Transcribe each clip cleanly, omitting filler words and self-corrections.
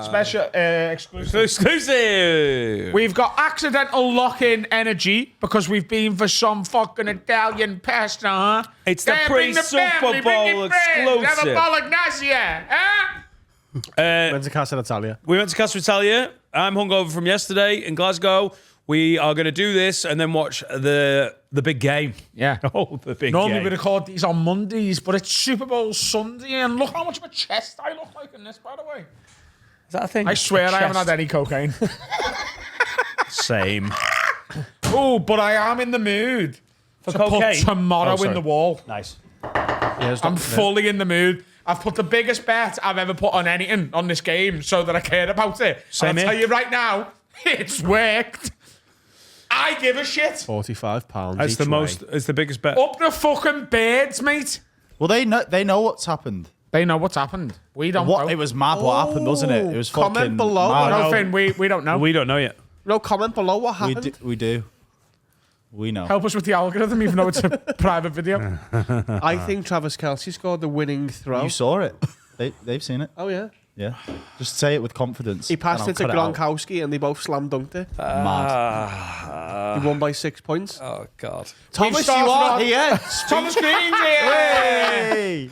Special exclusive. Exclusive. We've got accidental lock-in energy because we've been for some fucking Italian pasta, huh? It's the pre-Super Bowl exclusive. Have a bolognaise, huh? Went to Casa d'Italia. We went to Casa Italia. I'm hungover from yesterday in Glasgow. We are going to do this and then watch the big game. Yeah. Oh, the big Normally game. we'd record these on Mondays, but it's Super Bowl Sunday, and look how much of a chest I look like in this, by the way. Is that a thing? I swear I haven't had any cocaine. Same. Oh, but I am in the mood For to cocaine? put tomorrow Oh, in the wall. Nice. Yeah, I'm fully in the mood. I've put the biggest bet I've ever put on anything on this game so that I care about it. Same I'll here. tell you right now, it's worked. I give a shit. £45 That's each the way. most. It's the biggest bet. Up the fucking birds, mate. Well, they know what's happened. They know what's happened. We don't know. It was mad what happened, wasn't it? It was Comment fucking below. mad. No, Finn, we don't know. We don't know yet. No, comment below what We happened. do. We know. Help us with the algorithm, even though it's a private video. I think Travis Kelce scored the winning throw. You saw it. They've seen it. Oh, yeah. Yeah. Just say it with confidence. He passed and it to I'll cut out. Gronkowski and they both slam dunked it. Mad. He won by 6 points. Oh God. Thomas, you started are on- here. Thomas Green's here. Hey.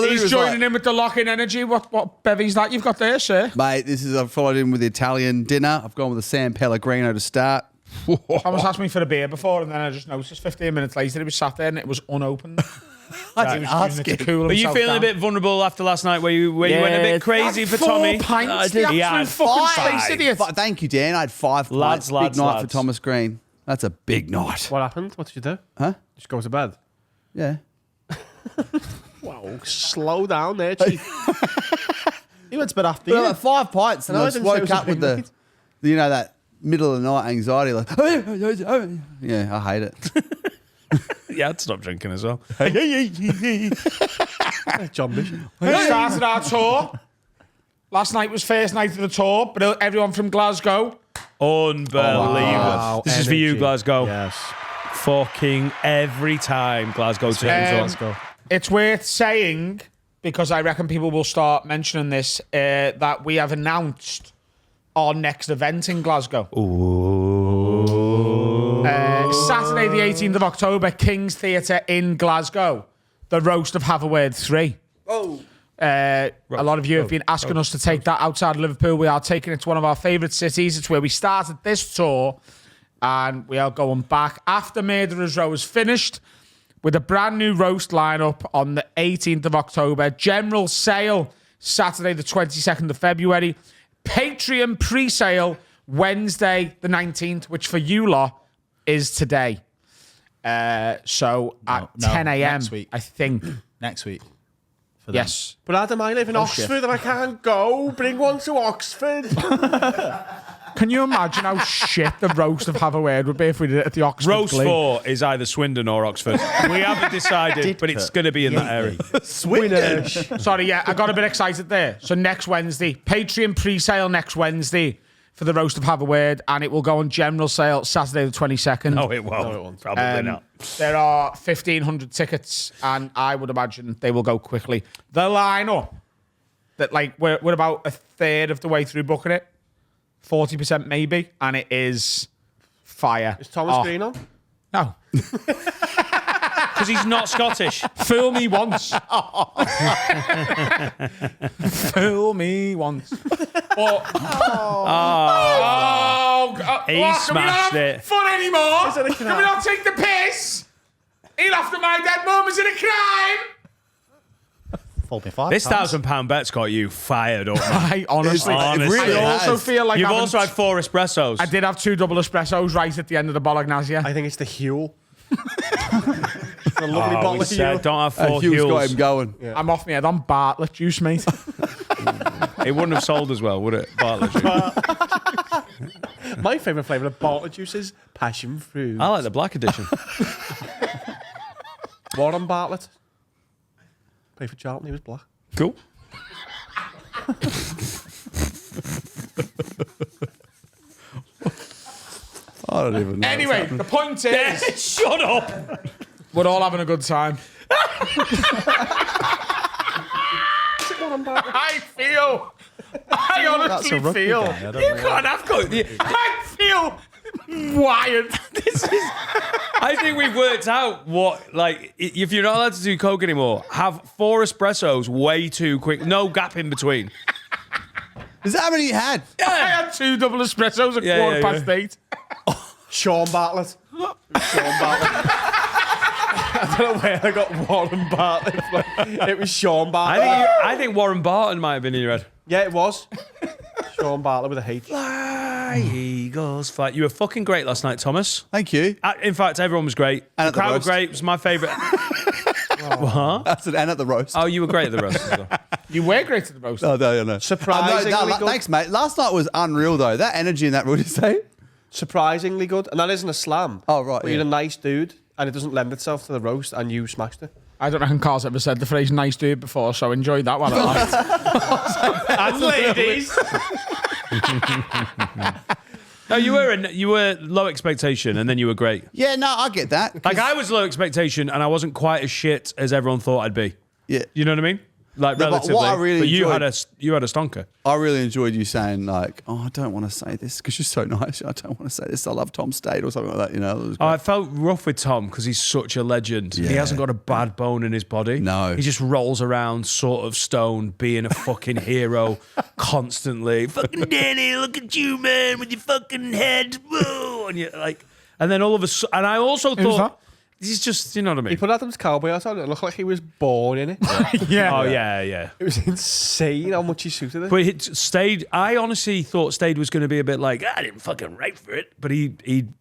He's joining in with the lock-in energy. What bevies that you've got there, sir? Mate, I've followed in with the Italian dinner. I've gone with the San Pellegrino to start. Thomas asked me for a beer before, and then I just noticed 15 minutes later he was sat there and it was unopened. I He didn't was using ask it to him. cool Are you himself feeling down. a bit vulnerable after last night where you went a bit crazy for Tommy? 4 pints, I the did. He absolute had fucking five. space idiot. Thank you, Dan. I had 5 Lads, pints. lads, Big night lads. for Thomas Green. That's a big night. What happened? What did you do? Huh? Just go to bed. Yeah. Wow, slow down there, Chief. He went to bed after But you. like 5 pints, and No, I I just didn't say it woke was a up with big the, that middle of the night anxiety. Like, yeah, I hate it. Yeah, I'd stop drinking as well. John Bishop. We started our tour. Last night was first night of the tour, but everyone from Glasgow. Unbelievable. Wow, This is for you, energy. Glasgow. Yes. Fucking every time Glasgow turns Um, up. It's worth saying, because I reckon people will start mentioning this, that we have announced our next event in Glasgow. Saturday the 18th of October, King's Theatre in Glasgow. The Roast of Have a Word 3. A lot of you have been asking us to take that outside of Liverpool. We are taking it to one of our favourite cities. It's where we started this tour, and we are going back after Murderers Row is finished with a brand new roast lineup on the 18th of October. General sale Saturday the 22nd of February. Patreon pre-sale Wednesday the 19th, which for you lot is today. So at 10 a.m. next week. I think. Next week. For them. Yes. But Adam, I live in Oxford and I can't go. Bring one to Oxford. Can you imagine how shit the roast of Have a Word would be if we did it at the Oxford Roast Glee? 4 is either Swindon or Oxford. We haven't decided, but it's going to be in that area. Swindon. Sorry, yeah, I got a bit excited there. So next Wednesday, Patreon pre-sale next Wednesday for the roast of Have a Word, and it will go on general sale Saturday the 22nd. No, it won't. Probably not. There are 1,500 tickets, and I would imagine they will go quickly. The lineup, that we're about a third of the way through booking it, 40% maybe, and it is fire. Is Thomas Green on? No. Because he's not Scottish. Fool me once. Fool me once. But, He smashed it. Fun anymore? Is it a Can crime? we not take the piss? He laughed at my dead mum. Is it a crime? Fold me 5 This times. £1,000 bet's got you fired up, man. I honestly, Honestly. It really I also has. feel like You've having- also had 4 espressos. I did have 2 double espressos right at the end of the bolognaise. I think it's the Huel. The lovely Oh, bottle we of said Huel. don't have 4 Hugh's got Huels. him going. I'm off my head on Bartlett juice, mate. It wouldn't have sold as well, would it? Bartlett juice. My favourite flavour of bottle juice is passion fruit. I like the black edition. Warren Bartlett. Played for Charlton, he was black. Cool. I don't even know. Anyway, the point is, Shut up. we're all having a good time. I feel I honestly rugby feel. guy, I don't You can't have coke. I feel wired. I think we've worked out what, like, if you're not allowed to do coke anymore, have 4 espressos way too quick. No gap in between. Is that how many you had? I had 2 double espressos at Yeah, 8:15. Sean Bartlett. Sean Bartlett. I don't know where I got Warren Bartlett from. It was Sean Bartlett. I think Warren Barton might have been in your head. Yeah, it was. Sean Bartlett with a H. Fly, Eagles, fly. You were fucking great last night, Thomas. Thank you. In fact, everyone was great. And The at the crowd was roast. great. It was my favourite. What? That's an and at the roast. Oh, you were great at the roast as well. You were great at the roast. Oh, no. Surprisingly good. Thanks, mate. Last night was unreal, though. That energy in that, what did you say? Surprisingly good. And that isn't a slam. Oh, right, But yeah. you're a nice dude, and it doesn't lend itself to the roast, and you smashed it. I don't reckon Carl's ever said the phrase nice dude before, so enjoyed that one. And ladies. No, you were low expectation, and then you were great. Yeah, no, I get that. Like I was low expectation, and I wasn't quite as shit as everyone thought I'd be. Yeah. You know what I mean? Like No, but relatively. what I really but you enjoyed- had a stonker. I really enjoyed you saying, like, oh, I don't want to say this because you're so nice. I don't want to say this. I love Tom Stade or something like that, you know? It was Oh, great. I felt rough with Tom because he's such a legend. He Yeah. hasn't got a bad bone in his body. No. He just rolls around sort of stoned, being a fucking hero constantly. Fucking Danny, look at you, man, with your fucking head. Whoa. And you're like, and then all of a sudden, and I also Who's thought, he's just, you know what I He mean? put Adam's cowboy hat on. It looked like he was born in it. Yeah. Oh, yeah. It was insane how much he suited it. But it Stade, I honestly thought Stade was going to be a bit like, I didn't fucking write for it. But he'd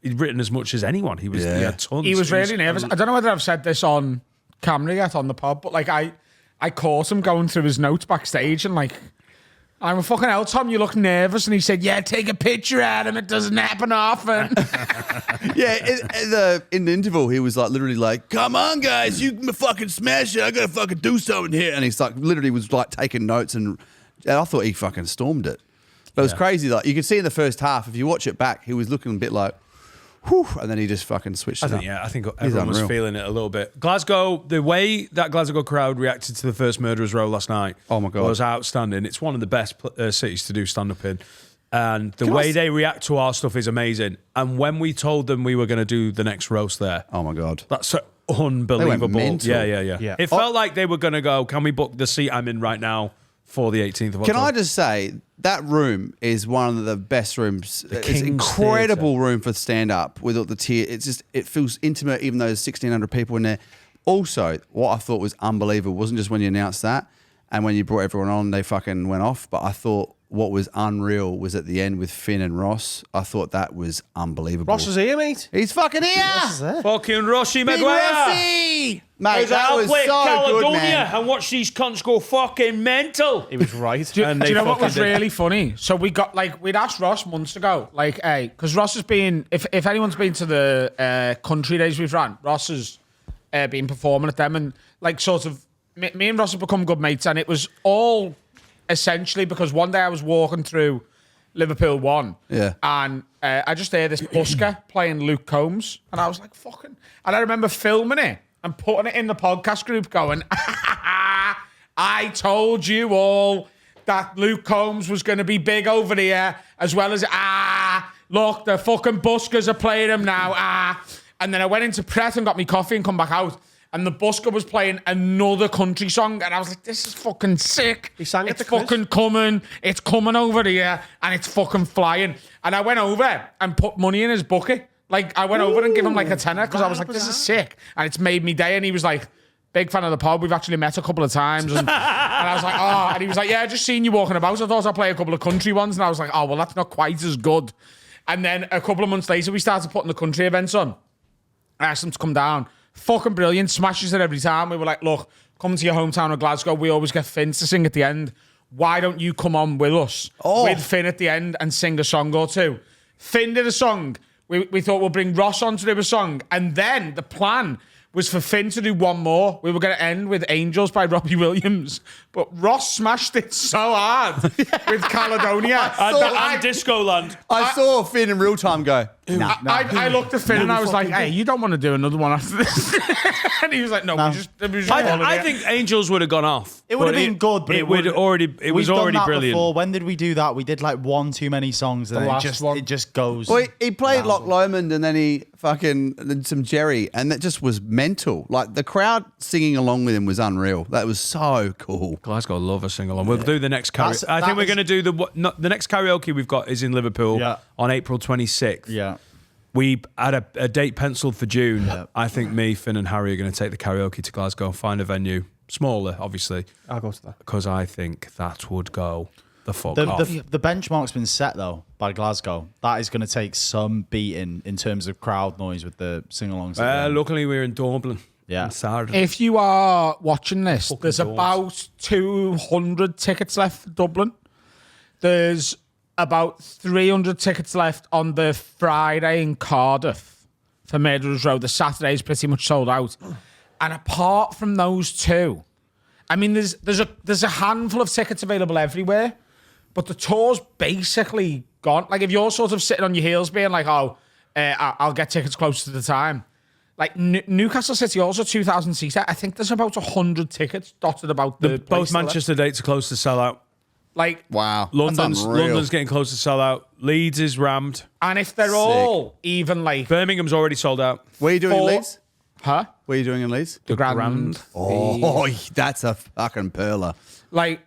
written as much as anyone. He had tons. He was really nervous. I don't know whether I've said this on camera yet on the pod, but like I caught him going through his notes backstage and like, I'm a fucking hell, Tom, you look nervous. And he said, yeah, take a picture at him. It doesn't happen often. Yeah, in the interval, he was like, literally like, come on, guys, you can fucking smash it. I got to fucking do something here. And he's like, literally was like taking notes and I thought he fucking stormed it. But it was crazy. Like, you could see in the first half, if you watch it back, he was looking a bit like, whew, and then he just fucking switched it up. I think everyone was unreal. feeling it a little bit. Glasgow, the way that Glasgow crowd reacted to the first Murderers Row last night, Oh my God. was outstanding. It's one of the best cities to do stand up in, and the way they react to our stuff is amazing. And when we told them we were going to do the next roast there, Oh my God. that's unbelievable. mental. Yeah. It felt like they were going to go, can we book the seat I'm in right now for the 18th of October? Can I just say, that room is one of the best rooms. It's an King's incredible room for stand up with all the tier. It's just, it feels intimate, even though there's 1,600 people in there. Also, what I thought was unbelievable wasn't just when you announced that and when you brought everyone on, they fucking went off. But I thought what was unreal was at the end with Finn and Ross. I thought that was unbelievable. Ross is here, mate. He's fucking here. Fucking Rossi Big Maguire. Rossi. Mate, that I'll was play so Caledonia good, man. and watch these cunts go fucking mental. He was right. Do And you they know what fucking was did. really funny? So we got we'd asked Ross months ago, hey, because Ross has been, if anyone's been to the country days we've ran, Ross has been performing at them, and sort of me and Ross have become good mates, and it was all essentially because one day I was walking through Liverpool 1, Yeah. and I just hear this busker playing Luke Combs, and I was like, fucking, and I remember filming it and putting it in the podcast group going, I told you all that Luke Combs was going to be big over here, as well as, look, the fucking buskers are playing him now, And then I went into press and got me coffee and come back out, and the busker was playing another country song, and I was like, this is fucking sick. He sang at It's the quiz. fucking coming. It's coming over here, and it's fucking flying. And I went over and put money in his bucket. I went over and gave him a tenner because I was like, this is sick. And it's made me day. And he was like, big fan of the pod. We've actually met a couple of times. And I was like, oh. And he was like, yeah, I just seen you walking about. I thought I'd play a couple of country ones. And I was like, oh, well, that's not quite as good. And then a couple of months later, we started putting the country events on. I asked him to come down. Fucking brilliant. Smashes it every time. We were like, look, come to your hometown of Glasgow. We always get Finn to sing at the end. Why don't you come on with us with Finn at the end and sing a song or two? Finn did a song. We thought we'll bring Ross on to do a song. And then the plan was for Finn to do one more. We were going to end with Angels by Robbie Williams, but Ross smashed it so hard with Caledonia. And Disco Land. I saw Finn in real time go. I looked at Finn and I was like, hey, you don't want to do another one after this? And he was like, no, we just I think Angels would have gone off. It would have been good, but it was we've done already that brilliant. Before. When did we do that? We did like one too many songs, and The then last one. it just goes. Well, he played Loch Lomond and then he fucking some Jerry, and that just was mental. Like the crowd singing along with him was unreal. That was so cool. Glasgow love a sing along. We'll do the next karaoke. I That think we're is- going to do the next karaoke we've got is in Liverpool on April 26th. Yeah. We had a date penciled for June. Yeah. I think me, Finn, and Harry are going to take the karaoke to Glasgow and find a venue smaller, obviously, I'll go to that. because I think that would go the fuck The, off. the benchmark's been set though by Glasgow. That is going to take some beating in terms of crowd noise with the sing-alongs. Luckily, we're in Dublin. Yeah. on Saturday. If you are watching this, there's doors. about 200 tickets left for Dublin. There's about 300 tickets left on the Friday in Cardiff for Murderers Row. The Saturday is pretty much sold out. And apart from those two, I mean, there's a handful of tickets available everywhere, but the tour's basically gone. Like, if you're sort of sitting on your heels being like, I'll get tickets close to the time. Like, Newcastle City, also 2,000 seats. I think there's about 100 tickets dotted about the place Both still left. Manchester dates are close to sell out. Like, Wow. London's That's unreal. getting close to sell out. Leeds is rammed. and if they're all even like, Birmingham's already sold out. What are you doing in Leeds? huh? What are you doing in Leeds? The Grand. Oh, that's a fucking perler. Like,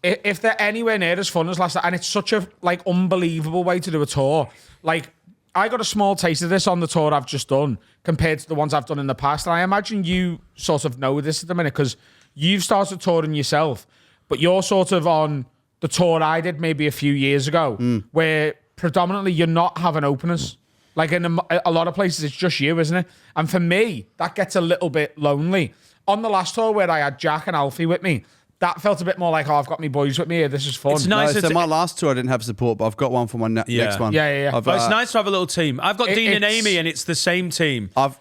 if they're anywhere near as fun as last night, and it's such a like unbelievable way to do a tour. Like, I got a small taste of this on the tour I've just done compared to the ones I've done in the past, and I imagine you sort of know this at the minute because you've started touring yourself, but you're sort of on the tour I did maybe a few years ago, where predominantly you're not having openers. Like in a lot of places, it's just you, isn't it? And for me, that gets a little bit lonely. On the last tour where I had Jack and Alfie with me, that felt a bit more like, oh, I've got my boys with me here. This is fun. It's nice. No, so to- my last tour I didn't have support, but I've got one for my next one. Yeah. I've, But it's nice to have a little team. I've got Dean and it's- Amy, and it's the same team. I'll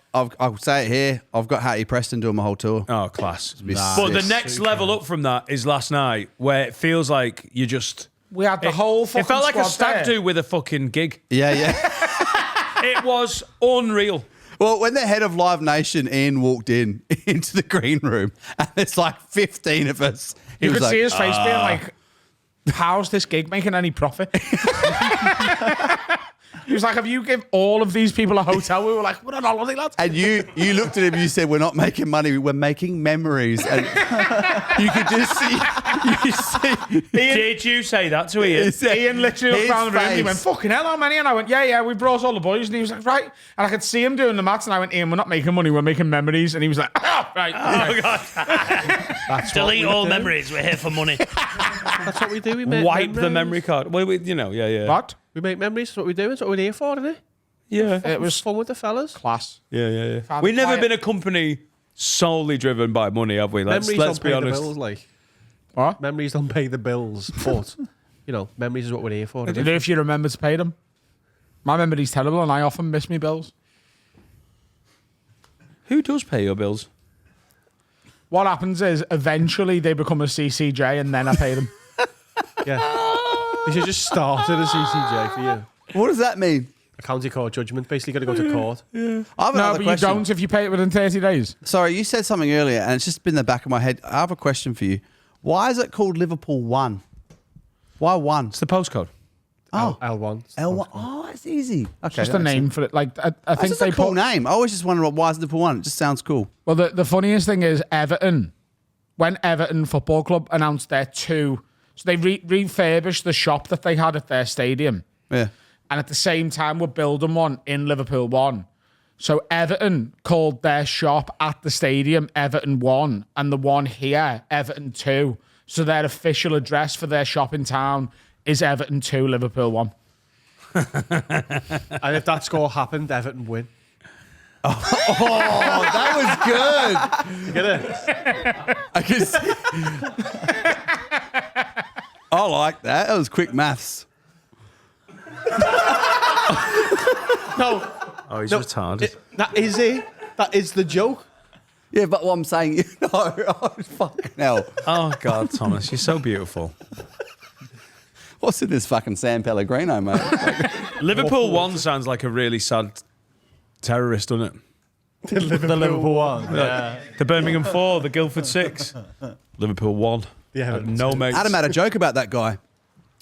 say it here. I've got Hattie Preston doing my whole tour. Oh, class. Nice. But the next level up from that is last night, where it feels like you just. We had the whole fucking It felt like a squad stag there. do with a fucking gig. Yeah. It was unreal. Well, when the head of Live Nation, Ian, walked into the green room, and there's like 15 of us, he You was could like, see his face being like, how's this gig making any profit? He was like, have you give all of these people a hotel? We were like, we're on holiday, lads. and you looked at him, you said, we're not making money, we're making memories. And you could just see, Did you say that to Ian? Ian literally his looked around the room and he face. went, fucking hell, how many? And I went, yeah, we brought all the boys. And he was like, right. And I could see him doing the maths. And I went, Ian, we're not making money, we're making memories. And he was like, oh, right. Oh, God. Delete all memories. We're here for money. That's what we do. We make Wipe the memories. memory card. Well, yeah. What? We make memories. That's what we do. That's what we're here for, isn't it? Yeah. It was Fun with the fellas. class. Yeah. Found We've never quiet. been a company solely driven by money, have we? Let's Memories don't be pay honest. the bills, like. What? Memories don't pay the bills, but, memories is what we're here for. I don't know if you remember to pay them. My memory's terrible and I often miss me bills. Who does pay your bills? What happens is eventually they become a CCJ and then I pay them. Yeah. You should just start at a CCJ for you. what does that mean? A county court judgment. Basically, got to go to court. I have No, another but question. you don't if you pay it within 30 days. Sorry, you said something earlier, and it's just been in the back of my head. I have a question for you. Why is it called Liverpool 1? Why 1? It's the postcode. Oh, L1. L1. Oh, that's easy. Okay, Just a name for it. Like I That's think just they a cool put. name. I always just wondered why is Liverpool 1? It just sounds cool. Well, the funniest thing is Everton. When Everton Football Club announced their so they refurbished the shop that they had at their stadium. Yeah. And at the same time, we're building one in Liverpool 1. So Everton called their shop at the stadium Everton 1 and the one here Everton 2. So their official address for their shop in town is Everton 2, Liverpool 1. And if that score happened, Everton win. Oh, that was good. You get it? I can see. I like that. That was quick maths. No. Oh, he's retarded. That is it. That is the joke. Yeah, but what I'm saying, fucking hell. Oh God, Thomas, you're so beautiful. What's in this fucking San Pellegrino, mate? Liverpool 1 sounds like a really sad terrorist, doesn't it? The Liverpool one. Yeah. The Birmingham 4, the Guildford 6, Liverpool 1. Yeah, No mates. Adam had a joke about that guy.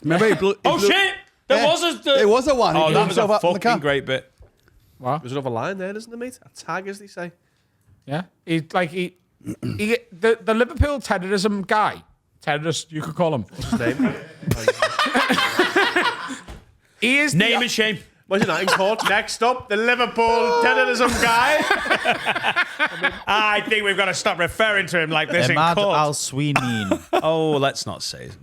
Remember he blew... Oh shit! There was a. There was a one. He Oh, blew that was a himself up in the car. fucking great bit. What? There's another line there, isn't there, mate? A tag, as they say. Yeah. The Liverpool terrorism guy, terrorist, you could call him. What's his name? He is Name and shame. Imagine that in court. Next up, the Liverpool terrorism guy. I think we've got to stop referring to him like this in Imad court. Al Sweeney. Oh, let's not say his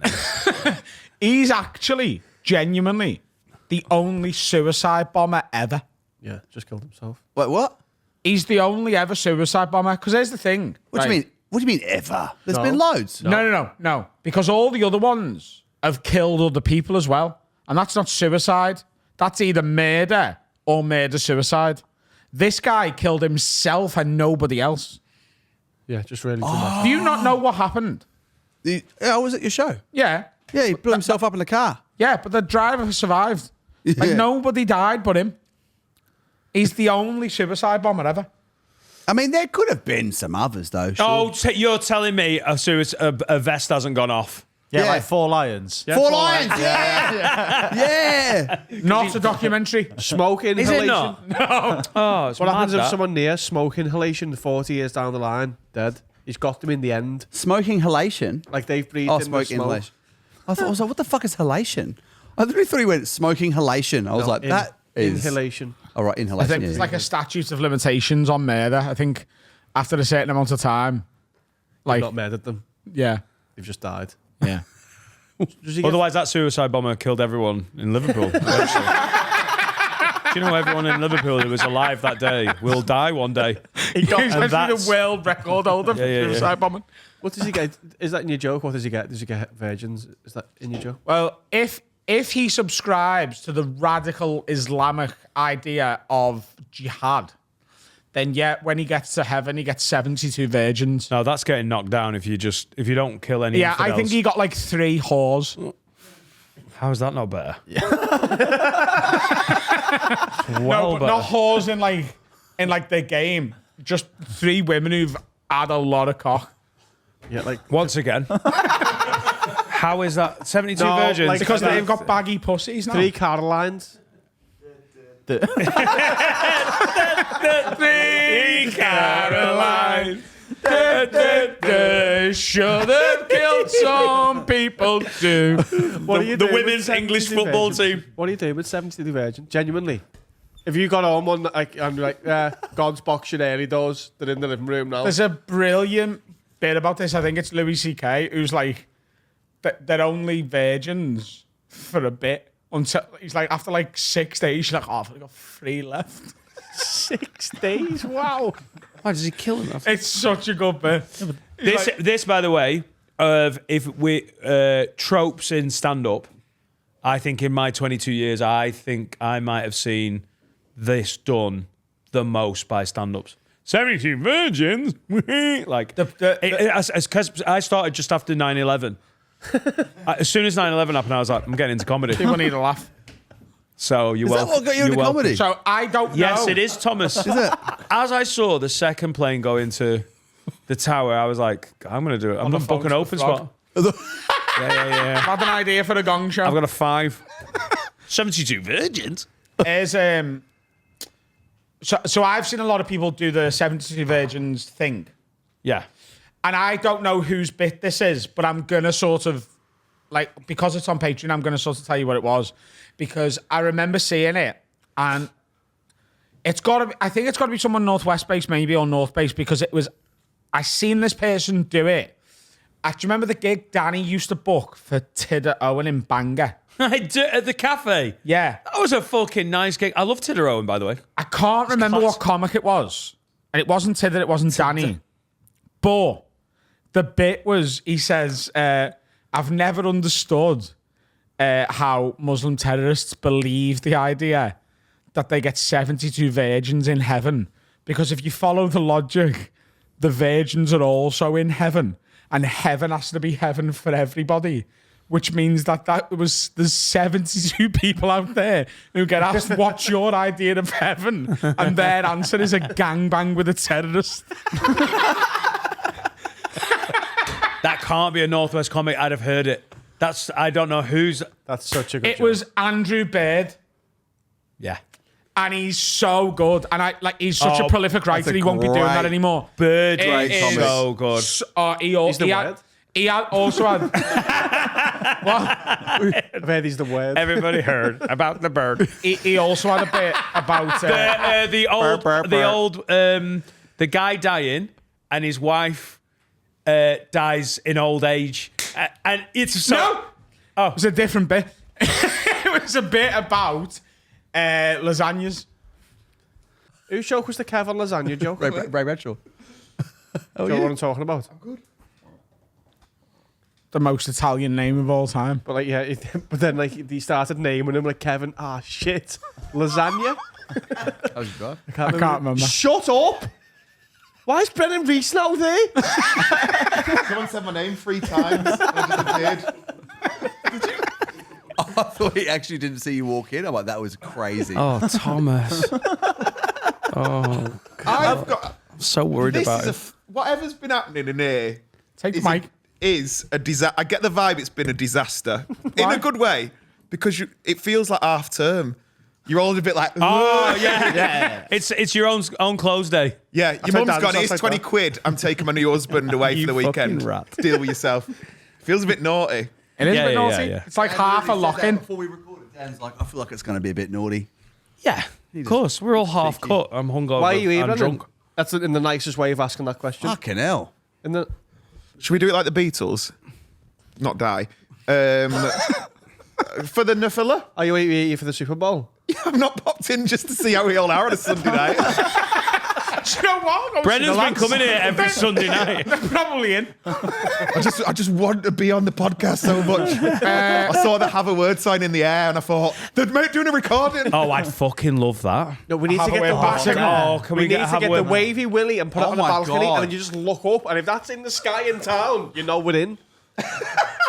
name. He's actually genuinely the only suicide bomber ever. Yeah, just killed himself. Wait, what? He's the only ever suicide bomber. Because here's the thing. What do you mean? What do you mean ever? There's been loads. No. Because all the other ones have killed other people as well. And that's not suicide. That's either murder or murder-suicide. This guy killed himself and nobody else. Yeah, just really dramatic. Do you not know what happened? I was at your show. Yeah. Yeah, he blew himself up in the car. Yeah, but the driver survived. Like, Yeah. nobody died but him. He's the only suicide bomber ever. I mean, there could have been some others, though. Sure. Oh, you're telling me a vest hasn't gone off? Yeah, Yeah. like 4 lions. Yeah, Four Lions. Yeah. Not a documentary. Smoke inhalation. Is it not? No. Oh, it's What mad, happens if that. someone near smoke inhalation 40 years down the line, dead? He's got them in the end. Smoking halation. Like they've breathed Oh, in the smoke smoke. inhalation. I was like, what the fuck is halation? I literally thought he went smoking halation. I was like, that is... Inhalation. All right, I inhalation. think yeah, it's yeah. like a statute of limitations on murder. I think after a certain amount of time, like, Not murdered them. yeah. They've just died. Yeah. Does he get Otherwise, that suicide bomber killed everyone in Liverpool. Eventually. Do you know everyone in Liverpool who was alive that day will die one day? He got And actually that's- the world record holder for Yeah. suicide bombing. What does he get? Is that in your joke? What does he get? Does he get virgins? Is that in your joke? Well, if he subscribes to the radical Islamic idea of jihad, then yeah, when he gets to heaven, he gets 72 virgins. No, that's getting knocked down if you don't kill any. Yeah, I infidels. think he got like 3 whores. How is that not better? No, but better. not whores in like the game. Just 3 women who've had a lot of cock. Yeah, like Once again, how is that 72 No, virgins? like- Because they've got baggy pussies now. 3 Carolines. 3 Carolines. Should have killed some people too. What are you the doing with women's English 72 football virgins? team. What are you doing with 72 virgin? Genuinely. If you got on one, like, I'm like, God's box your early doors. They're in the living room now. There's a brilliant bit about this. I think it's Louis C.K. who's like, they're only virgins for a bit. Until he's like, after like 6 days, she's like, oh, I've only got 3 left. 6 days? Wow. Why does he kill him? It's such a good bit. This, by the way, of if we tropes in stand up, I think in my 22 years, I think I might have seen this done the most by stand ups. 72 virgins, like because I started just after 9/11. As soon as 9/11 happened, I was like, I'm getting into comedy. People need a laugh. So you Is that what got you into comedy? So I don't know. Yes, it is, Thomas. Is it? As I saw the second plane go into the tower, I was like, I'm going to do it. I'm the going to book an phone open to the spot. Yeah. I've had an idea for the gong show. I've got a 5. 72 virgins? Is so I've seen a lot of people do the 72 virgins thing. Yeah. And I don't know whose bit this is, but I'm gonna sort of like, because it's on Patreon, I'm gonna sort of tell you what it was. Because I remember seeing it, and it's gotta be, I think it's gotta be someone Northwest based maybe, or North based, because it was, I seen this person do it. Do you remember the gig Danny used to book for Tidder Owen in Bangor? I do at the cafe. Yeah. That was a fucking nice gig. I love Tidder Owen, by the way. I can't remember class. what comic it was. And it wasn't Tidder, it wasn't Danny. But the bit was, he says, I've never understood how Muslim terrorists believe the idea that they get 72 virgins in heaven Because if you follow the logic, the virgins are also in heaven, and heaven has to be heaven for everybody. Which means that there's 72 people out there who get asked, what's your idea of heaven? And their answer is a gangbang with a terrorist. That can't be a Northwest comic. I'd have heard it. I don't know who's. That's such a good It joke. was Andrew Bird. Yeah. And he's so good. And he's such a prolific writer, he won't be doing that anymore. Bird It is is so good. He also had. What? I've heard he's the word. Everybody heard about the bird. He also had a bit about The guy dying and his wife dies in old age. And it's so. No! Oh. It was a different bit. It was a bit about lasagnas. Whose joke was the Kevin lasagna joke? Ray Bradshaw. Do you know what I'm talking about? The most Italian name of all time. But like, yeah, but then like he started naming him like Kevin. Ah, shit, lasagna. How's your drive? I can't remember. Shut up! Why is Brennan Reese now there? Someone said my name 3 times. I just appeared. I thought he actually didn't see you walk in. I'm like, that was crazy. Oh, Thomas. Oh, I've got. I'm so worried This about is it. whatever's been happening in here. Take the is mic. Is a disaster. I get the vibe. It's been a disaster in a good way because it feels like half term. You're all a bit like, Oh, yeah. It's your own clothes day. yeah. Your mum's dance, gone. I It's said 20 that. quid. I'm taking my new husband away You for the weekend. fucking rat. Deal with yourself. Feels a bit naughty. It is Yeah, a bit yeah, naughty. yeah. It's like half a lock-in. Before we recorded, Dan's like, I feel like it's going to be a bit naughty. Yeah, of course. We're all half cut. I'm hungover. Why are you here, I'm Brennan? drunk. That's in the nicest way of asking that question. Fucking hell. In the Should we do it like the Beatles? Not die. For the Nuffler? are you here for the Super Bowl? I've not popped in just to see how we all are on a Sunday night. Do you know what? Brendan's been coming here every Sunday night. They're probably in. I just want to be on the podcast so much. I saw the have a word sign in the air and I thought, they're doing a recording. Oh, I'd fucking love that. No, we need to Have a get word the back balcony. Oh, can we need get to have get a the word? wavy willy and put it Oh on the my balcony, God. and then you just look up, and if that's in the sky in town, you know we're in.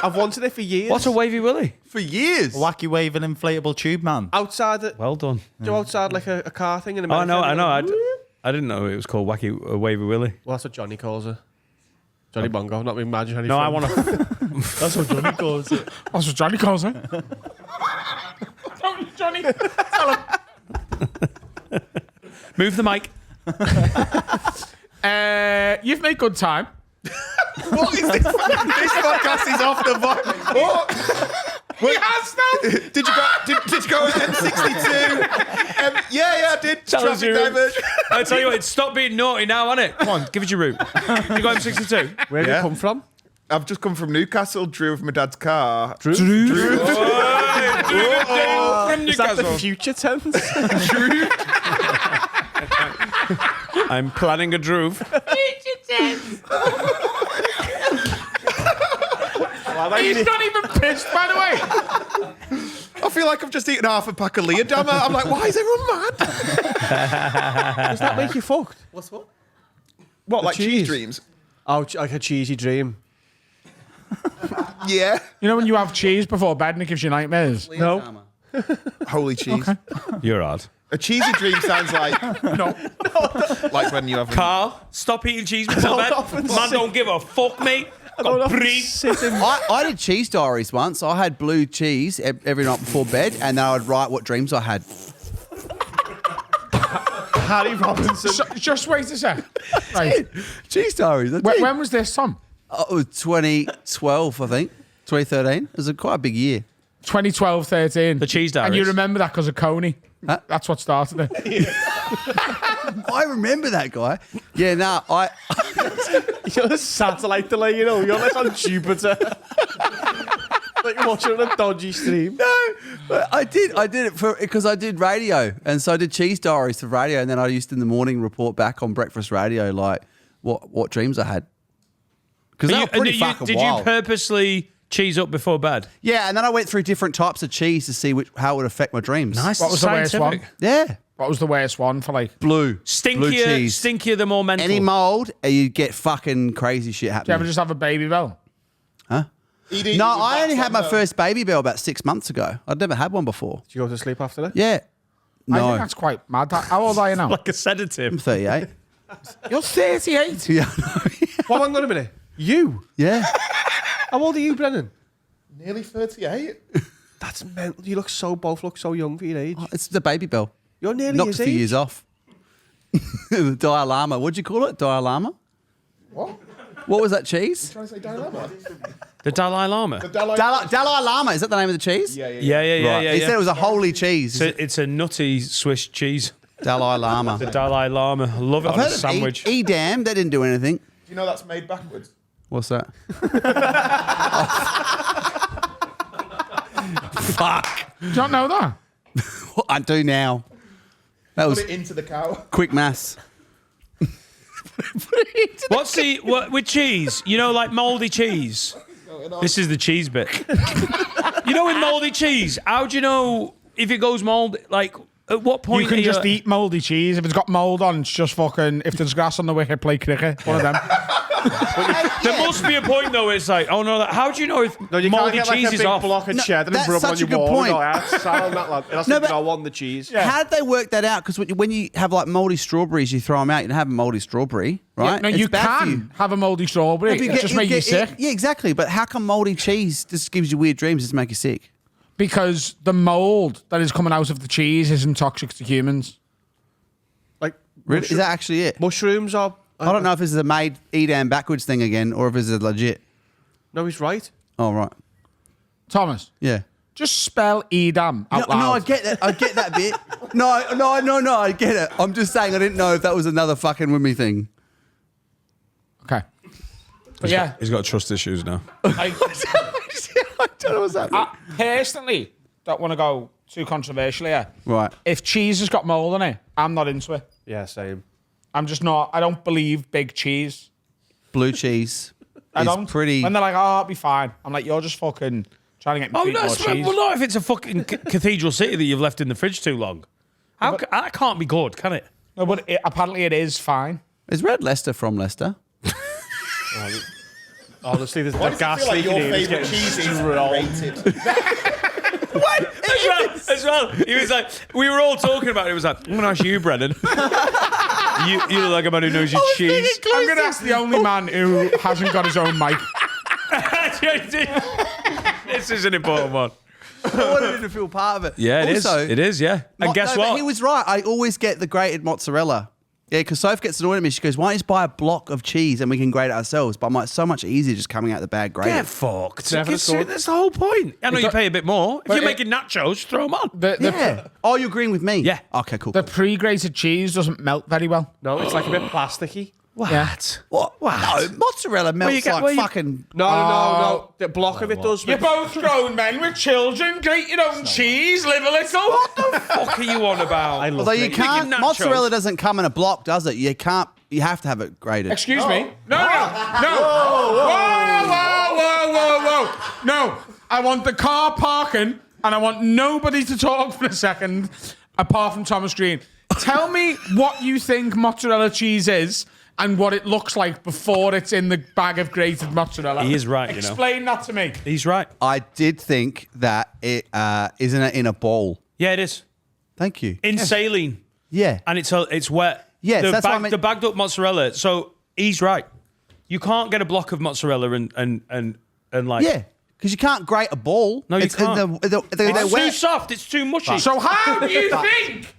I've wanted it for years. What's a wavy willy? For years. Wacky waving inflatable tube man. outside? The, Well done. do outside like a car thing in Oh, America? I know. I didn't know it was called wavy willy. Well, that's what Johnny calls it. Johnny Bongo, not imagine how No, I want to. That's what Johnny calls it. That's what Johnny calls it. Don't you, Johnny? Tell him. Move the mic. You've made good time. What is this? This podcast is off the vibe. What? Yes, no. Did you go at M62? Yeah, I did. Tell us Traffic your route. diversion. I tell you what, stop being naughty now, innit? Come on, give us your route. You got M62? Where do Yeah. you come from? I've just come from Newcastle, drew with my dad's car. From Is that the Newcastle. future tense? I'm planning a drove. He's not even pissed, by the way. I feel like I've just eaten half a pack of Leodammer. I'm like, why is everyone mad? Does that make you fucked? What's what? What, like cheese cheese. dreams? Oh, like a cheesy dream. Yeah. You know when you have cheese before bed and it gives you nightmares? No. Holy cheese. You're odd. A cheesy dream sounds like No. like when you have Carl, stop eating cheese before bed. often Man, say- don't give a fuck, mate. I don't Got know. breathe. I did cheese diaries once. I had blue cheese every night before bed, and then I would write what dreams I had. Harry Robinson. Just wait a sec. Right. Cheese diaries. When was this, Tom? It was 2012, I think. 2013. It was quite a big year. 2012, 13. The cheese And you diaries. remember that because of Coney. Huh? That's what started it. I remember that guy. Yeah, I You're a satellite delay, you know. You're like on Jupiter. Like watching on a dodgy stream. but I did it because I did radio, and so I did cheese diaries for radio, and then I used in the morning report back on breakfast radio like what dreams I had. Because they were pretty fucking Did wild. you purposely cheese up before bed? Yeah, and then I went through different types of cheese to see how it would affect my dreams. Nice. What was the worst one? Yeah. What was the worst one for like? Blue Stinkier, cheese. stinkier the more mental. Any mold, you get fucking crazy shit Do you ever happening. just have a baby bell? No, I only had my first baby bell about 6 months ago. I'd never had one before. Did you go to sleep after that? Yeah. I No. think that's quite mad. How old are you now? Like a sedative. I'm 38. You're 38. Yeah. Well, hang on a minute. You? Yeah. How old are you, Brennan? Nearly 38. That's mental. You both look so young for your age. It's the baby bell. You're nearly Knocks his a few age. years off. The Dalai Lama. What'd you call it? Dalai Lama? What? What was that cheese? Trying to say dilemma? The Dalai Lama. Dalai Lama. Is that the name of the cheese? Yeah. Yeah. He said it was a holy cheese. It's a nutty Swiss cheese. Dalai Lama. The Dalai Lama. I love it I've on a heard of sandwich. Edam. They didn't do anything. Do you know that's made backwards? What's that? Fuck. Do you not know that? I do now. That was Put it into the cow. quick maths. What's with cheese? You know, like mouldy cheese. This is the cheese bit. You know, with mouldy cheese, how do you know if it goes mouldy? Like, at what point You can are just eat mouldy cheese. If it's got mould on, it's just fucking. If there's grass on the wicket, play cricket. One of them. There must be a point though where it's like, oh no, how do you know if No, you can't mouldy get like cheese a is big off? block of cheddar and that's rub it on such a your good wall. point. Go, "That's sound that lad." It has No, to be but- I want the cheese. How did they work that out? Because when you have like mouldy strawberries, you throw them out. You don't have a mouldy strawberry, right? No, It's you bad for can have a mouldy strawberry. If you It get- just make you sick. Yeah, exactly. But how come mouldy cheese just gives you weird dreams? Just make you sick. Because the mould that is coming out of the cheese isn't toxic to humans. Like Really? Is that actually it? mushrooms are? I don't know if this is a made Edam backwards thing again, or if it's a legit. No, he's right. Oh right. Thomas, Yeah. just spell Edam out No, loud. I get that. I get that bit. No, I get it. I'm just saying I didn't know if that was another fucking with me thing. Okay. But yeah, He's got trust issues now. I I don't know what's happening. personally don't want to go too controversial here. Right. If cheese has got mould in it, I'm not into it. Yeah, same. I'm just not. I don't believe big cheese. Blue cheese. I is don't. pretty. When they're like, "Oh, it'll be fine," I'm like, "You're just fucking trying to get me Oh to eat no, more cheese." well not if it's a fucking cathedral city that you've left in the fridge too long. How that can't be good, can it? No, but apparently it is fine. Is Red Leicester from Leicester? Honestly, the Why does it gas feel like your leaking in is favourite getting cheese is rolled. rated? As well, he was like, we were all talking about it. He was like, I'm going to ask you, Brennan. you look like a man who knows his cheese. I'm going to ask the only man who hasn't got his own mic. This is an important one. I wanted him to feel part of it. Yeah, it is. Also, It is, yeah. And guess but what? He was right. I always get the grated mozzarella. Yeah, because Soph gets annoyed at me. She goes, "Why don't you just buy a block of cheese and we can grate it ourselves?" But I'm like, "So much easier just coming out the bag grated." Get fucked. Never That's good. the whole point. I know you pay a bit more. If but you're it- making nachos, throw them on. Yeah. Oh, you're agreeing with me? Yeah. Okay, cool. The pre-grated cheese doesn't melt very well. No, it's like a bit plasticky. What? Yeah. what? No, mozzarella melts get- like where you- fucking. No. The block of it does. You're both grown men with children. Grate your own cheese. Live a little. What the What are you on about? I love Although you it. can't, nachos. mozzarella doesn't come in a block, does it? You can't. You have to have it grated. Excuse me. No. Whoa. No. I want the car parking, and I want nobody to talk for a second, apart from Thomas Green. Tell me what you think mozzarella cheese is and what it looks like before it's in the bag of grated mozzarella. He is right, you know. Explain that to me. He's right. I did think that it isn't it in a bowl. Yeah, it is. Thank you. In saline. Yeah. And it's wet. Yes, the that's what I meant. The bagged up mozzarella. So he's right. You can't get a block of mozzarella and like. Yeah. Because you can't grate a ball. No, you It's- can't. They're It's too wet. soft. It's too mushy. So how do you think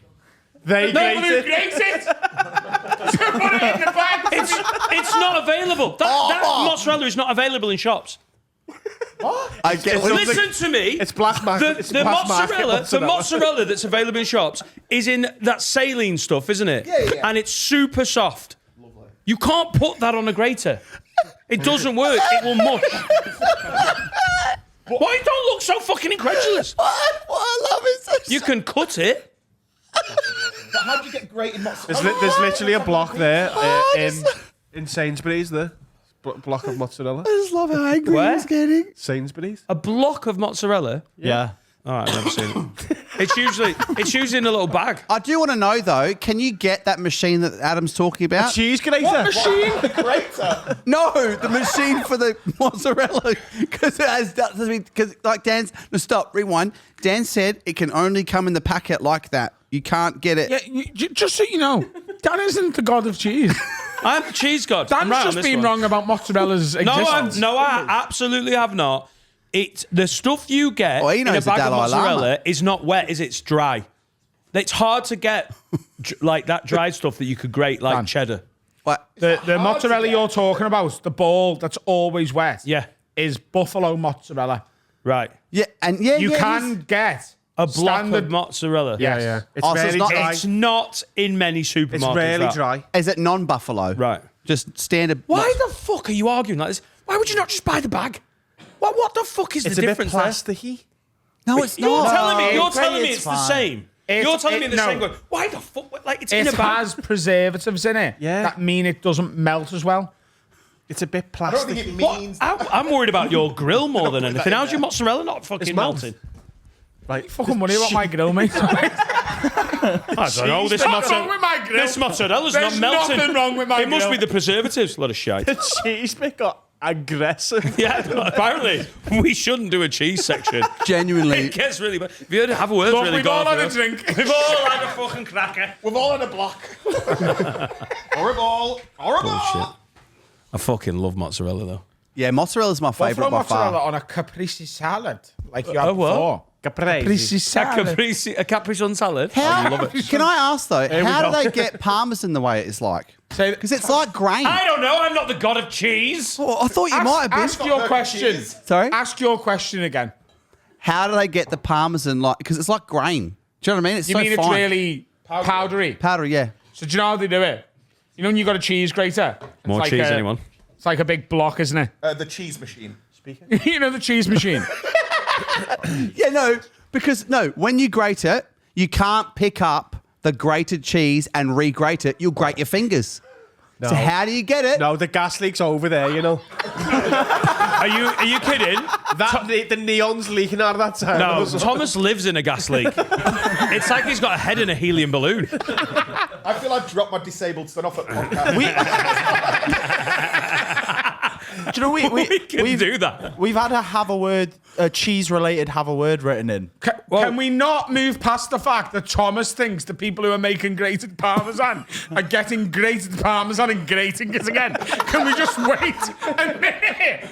They nobody grate it. grates it? To put it in the bag. it's not available. That mozzarella is not available in shops. I get what Listen to me. It's black market. It's The black market mozzarella that's available in shops is in that saline stuff, isn't it? Yeah. And it's super soft. Lovely. You can't put that on a grater. It doesn't work. It will mush. Why don't look so fucking incredulous? What I love is You can cut it. But how do you get grated mozzarella? There's literally a block there in Sainsbury's. There, block of mozzarella. I just love how angry Where? he's getting. Sainsbury's. A block of mozzarella. Yeah. All right, I've never seen it. It's usually in a little bag. I do want to know though. Can you get that machine that Adam's talking about? Cheese grater. What machine? Grater. No, the machine for the mozzarella. Because it has. Because like Dan's. No, stop. Rewind. Dan said it can only come in the packet like that. You can't get it. Yeah, just so you know, Dan isn't the god of cheese. I'm a cheese god. Dan's I'm right on just this been one. wrong about mozzarella's existence. I absolutely have not. It's the stuff you get Oh, he in a knows the bag of Dalai mozzarella Lama. is not wet, is it? It's dry. It's hard to get like that dried stuff that you could grate like Dan. cheddar. What? The mozzarella you're talking about, the ball that's always wet, Yeah. is buffalo mozzarella. Right. Yeah, and yeah, You yeah, can get A block standard of mozzarella. Yes. It's Oh, so it's rarely not- dry. It's not in many supermarkets. It's rarely that. dry. Is it non-buffalo? Right. Just standard. Why the fuck are you arguing like this? Why would you not just buy the bag? What the fuck is It's the a bit difference there? plasticky. No, it's You're not. telling me. You're it's telling me fine. it's the same. You're telling me the no. same. Going, why the fuck? Like it's in a It bag. has preservatives in it Yeah. that mean it doesn't melt as well. It's a bit I don't think plasticky. it means. I'm worried about your grill more than anything. How's your mozzarella not fucking melt. melting? Right. Fucking worry about my grill, mate. I don't know. This There's nothing wrong with my grill. mozzarella's There's not melting. nothing wrong with my It must grill. be the preservatives. A lot of shite. The cheese bit got aggressive. Yeah, apparently we shouldn't do a cheese section. Genuinely. It gets really bad. Have you heard have a word Look, really we've all gone had a for it? drink. We've all had a fucking cracker. We've all had a block. Horrible. Bullshit. I fucking love mozzarella though. Yeah, mozzarella's my favourite by mozzarella far. on a caprese salad, like you had Oh, what? before. Caprese A salad. Capri Sun salad. How? Can I ask though? How go. do they get parmesan the way it is like? Say- Because it's like grain. I don't know. I'm not the god of cheese. Well, I thought you might have been. Ask your question. Sorry? Ask your question again. How do they get the parmesan like? Because it's like grain. Do you know what I mean? It's You so mean fine. it's really powdery? Powder, yeah. So do you know how they do it? You know when you got a cheese grater? It's More like cheese, a- anyone? It's like a big block, isn't it? The cheese machine. You know the cheese machine. Yeah, no, because when you grate it, you can't pick up the grated cheese and re-grate it. You'll grate your fingers. No. So how do you get it? No, the gas leak's over there, you know. Are you kidding? The neon's leaking out of that time. No, Thomas lives in a gas leak. It's like he's got a head in a helium balloon. I feel I've dropped my disabled son off at podcast. Do you know We can do that. we've had a cheese-related have a word written in. Can we not move past the fact that Thomas thinks the people who are making grated parmesan are getting grated parmesan and grating it again? Can we just wait a minute?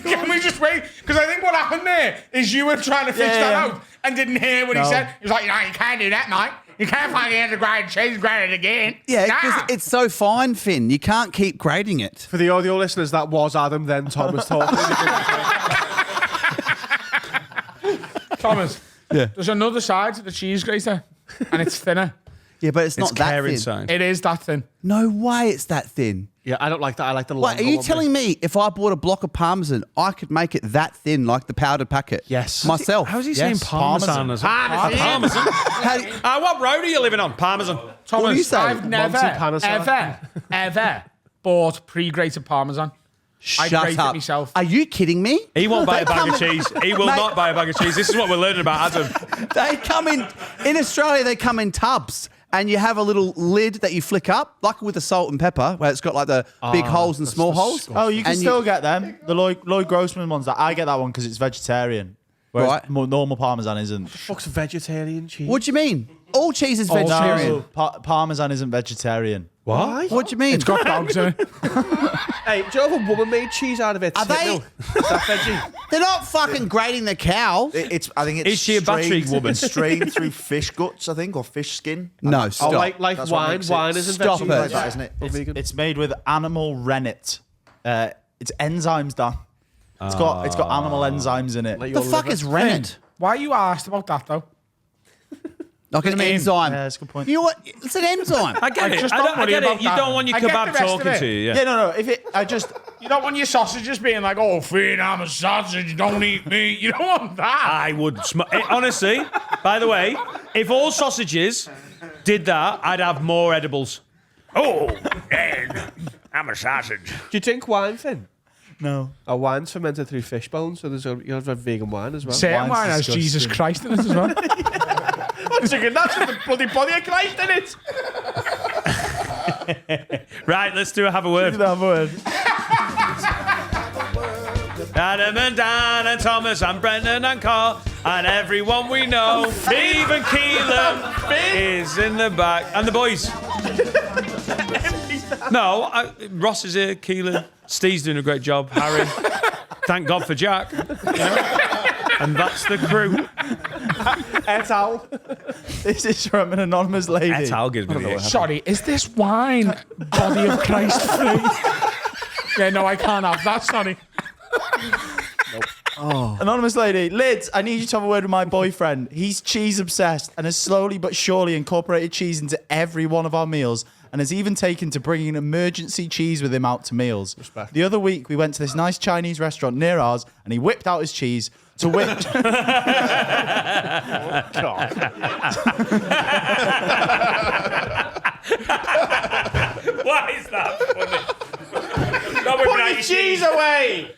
Can we just wait? Because I think what happened there is you were trying to fix that out and didn't hear what he said. He was like, no, you can't do that, mate. You can't find the end of grated cheese, grate it again. Yeah, Nah. because it's so fine, Finn. You can't keep grating it. For the audio listeners, that was Adam, then Thomas talking. Thomas, there's another side to the cheese grater, and it's thinner. Yeah, but it's not that Caring thin. sign. It is that thin. No way it's that thin. Yeah, I don't like that. I like the Wait, longer are you one, telling me if I bought a block of parmesan, I could make it that thin, like the powdered packet? Yes. Myself. How's he saying parmesan? Parmesan. How- What road are you living on? Parmesan. Thomas, What do you say? I've never, Monty Parmesan. ever bought pre-grated parmesan. I Shut grate it up. myself. Are you kidding me? He won't buy a They bag come of in- cheese. He will Mate, not buy a bag of cheese. This is what we're learning about Adam. They come in Australia, they come in tubs. And you have a little lid that you flick up, like with the salt and pepper, where it's got like the big holes and small holes. Oh, you can And still get them. The Lloyd Grossman ones. I get that one because it's vegetarian. Whereas Right. normal Parmesan isn't. Fuck's vegetarian cheese. What do you mean? All cheese is vegetarian. No, Parmesan isn't vegetarian. Why? What do you mean? It's got dogs in it. Hey, do you know if a woman made cheese out of it? Are they? Is that veggie? They're not fucking grating the cow. I think it's Is she a battery woman? strained through fish guts, I think, or fish skin. No, stop. Oh, like That's what wine. makes it- Wine isn't Stop veggie. it. That, isn't it? It's made with animal rennet. It's enzymes, Dan. It's got animal enzymes in it. the fuck is rennet? Why are you asked about that, though? Like an enzyme. Yeah, that's a good point. You know what? It's an enzyme. I get it. just I don't don't- I worry get about it. You that. don't want your I get the kebab rest of talking it. to you. Yeah, no. You don't want your sausages being like, oh, Finn, I'm a sausage, don't eat me. You don't want that. I would. Honestly, by the way, if all sausages did that, I'd have more edibles. Oh, man, I'm a sausage. Do you drink wine, Finn? No. A wine's fermented through fish bones, so you have a vegan wine as well. Certain Wine's wine has disgusting. Jesus Christ in it as well. What's you that's the bloody body of Christ in it. Right, let's do a have a word. Adam and Dan and Thomas and Brendan and Carl and everyone we know. Even Keelan is in the back. And the boys. No, Ross is here, Keelan. Steve's doing a great job. Harry. Thank God for Jack. You know? And that's the crew. Et al. This is from an anonymous lady. That's how gives me the ick. Sorry, is this wine body of Christ free? Yeah, no, I can't have that, sorry. Anonymous lady, Lids, I need you to have a word with my boyfriend. He's cheese obsessed and has slowly but surely incorporated cheese into every one of our meals and has even taken to bringing emergency cheese with him out to meals. Respect. The other week, we went to this nice Chinese restaurant near ours and he whipped out his cheese to which... Why is that funny? No, Put your cheese away.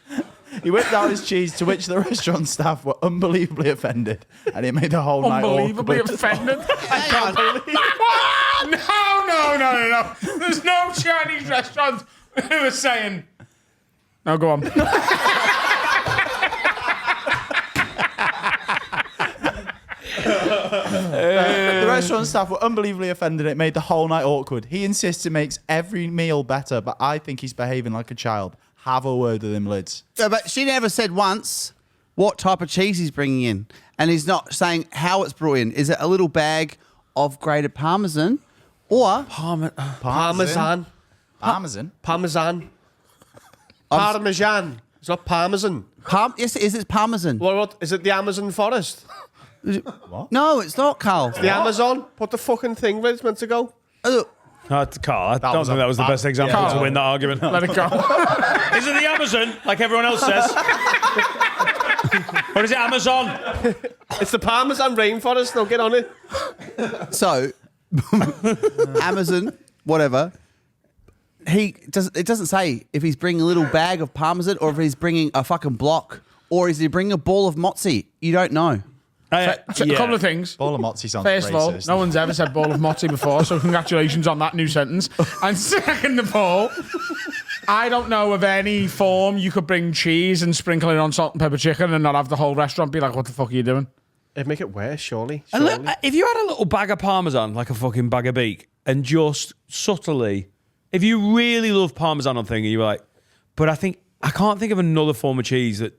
He whipped out his cheese, to which the restaurant staff were unbelievably offended, and it made the whole night Unbelievably awkward. offended. I can't believe No. There's no Chinese restaurant who are saying. No, go on. The restaurant staff were unbelievably offended. It made the whole night awkward. He insists it makes every meal better, but I think he's behaving like a child. Have a word with him, Lids. No, but she never said once what type of cheese he's bringing in. And he's not saying how it's brought in. Is it a little bag of grated Parmesan or... Parmesan. Parmesan. Parmesan. Parmesan. It's not Parmesan. Yes, it is. It's Parmesan. What? Is it the Amazon forest? No, it's not, Carl. The Amazon? Put the fucking thing where it's meant to go. Carl, I don't think that was the best example to win that argument. Let it go. Is it the Amazon, like everyone else says? Or is it Amazon? It's the Parmesan rainforest. Now get on it. So, Amazon, whatever. It doesn't say if he's bringing a little bag of Parmesan or if he's bringing a fucking block or is he bringing a ball of mozzie. You don't know. A couple of things. Ball of mozzie sounds First of all, racist. no one's ever said ball of mozzie before, so congratulations on that new sentence. And second of all, I don't know of any form you could bring cheese and sprinkle it on salt and pepper chicken and not have the whole restaurant be like, what the fuck are you doing? It'd make it worse, surely. And look, if you had a little bag of Parmesan, like a fucking bag of beak, and just subtly, if you really love Parmesan on thing, and you're like, but I can't think of another form of cheese that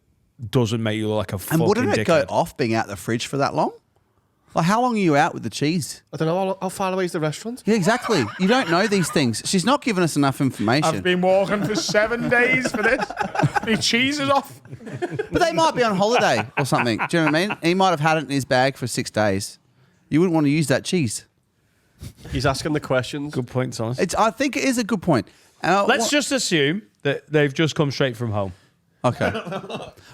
doesn't make you look like a fucking And wouldn't it go dickhead. off being out the fridge for that long? Like, how long are you out with the cheese? I don't know how far away is the restaurant. Yeah, exactly. You don't know these things. She's not giving us enough information. I've been walking for 7 days for this. My cheese is off. But they might be on holiday or something. Do you know what I mean? He might have had it in his bag for 6 days. You wouldn't want to use that cheese. He's asking the questions. Good point, Thomas. I think it is a good point. Let's just assume that they've just come straight from home. Okay.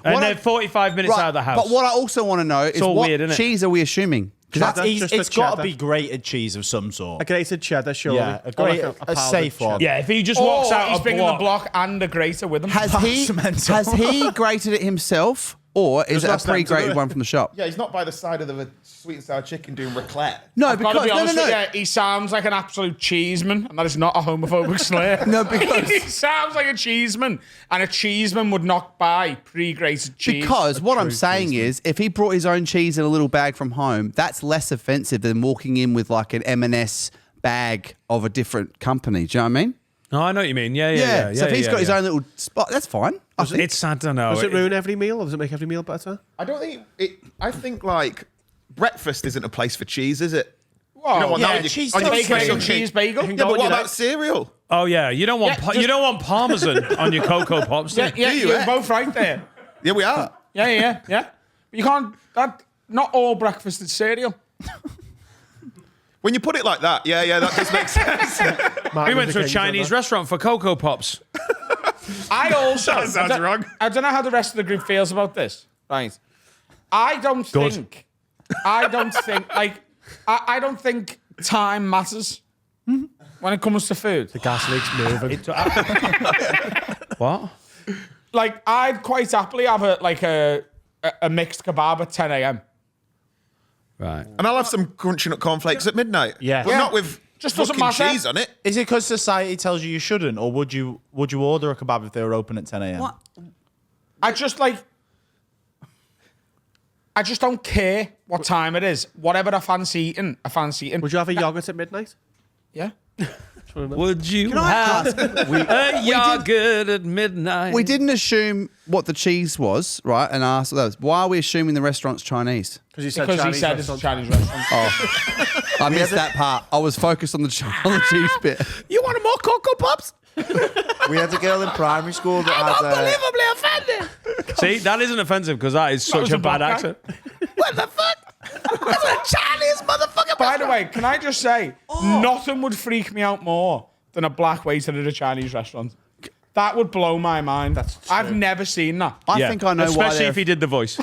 And they're 45 minutes out of the house. But what I also want to know is all what weird, isn't it? cheese are we assuming? Cheddar, just a It's got to cheddar. be grated cheese of some sort. A grated cheddar, surely. Yeah, a Or great- like a powdered safe one. cheddar. Yeah, if he just walks out he's a bringing block. the block and a grater with him. Has he grated it himself or is it a last time to do pre-grated it. one from the shop? Yeah, he's not by the side of the sweet and sour chicken doing raclette. No, I've got to because be no, honest no, with no. you, he sounds like an absolute cheeseman, and that is not a homophobic slur. No, because- he sounds like a cheeseman, and a cheeseman would not buy pre-grated cheese. Because what I'm saying is, if he brought his own cheese in a little bag from home, that's less offensive than walking in with like an M&S bag of a different company. Do you know what I mean? No, I know what you mean. Yeah. So if he's got his own little spot, that's fine. I think. It's sad to know. Does it ruin every meal, or does it make every meal better? I don't think it. I think like breakfast isn't a place for cheese, is it? Well, You don't want yeah, that on your- cheese on your toast special bagel, cake. cheese bagel. Yeah, but what about cereal? Oh yeah, you don't want Yeah, you don't want Parmesan on your Cocoa Pops. do Yeah, you? yeah, you, you're eh? both right there. Yeah, we are. Yeah. You can't. Not all breakfast is cereal. When you put it like that, yeah, that does make sense. We went to a Chinese restaurant for Cocoa Pops. I also. That sounds wrong. I don't know how the rest of the group feels about this. Right. I don't think time matters when it comes to food. The gas leak's moving. What? Like, I'd quite happily have a mixed kebab at 10 a.m. Right. And I'll have some crunchy nut cornflakes at midnight. Yeah. But not with Just doesn't fucking matter. cheese on it. Is it because society tells you shouldn't, or would you order a kebab if they were open at 10 a.m.? What? I just don't care what time it is. Whatever I fancy eating, I fancy eating. Would you have a yogurt at midnight? Yeah. Would you have a yogurt at midnight? We didn't assume what the cheese was, right? And asked those. Why are we assuming the restaurant's Chinese? Because you said Because he Chinese said it's a restaurant. Chinese restaurant. I missed that part. I was focused on the cheese bit. You want more Cocoa Pops? We had a girl in primary school that had. Unbelievably offended. See, that isn't offensive because that is such was a a bad black accent. What the fuck? That's a Chinese motherfucker. By the way, can I just say, nothing would freak me out more than a black waiter at a Chinese restaurant. That would blow my mind. I've never seen that. I think I know why. Especially if he did the voice.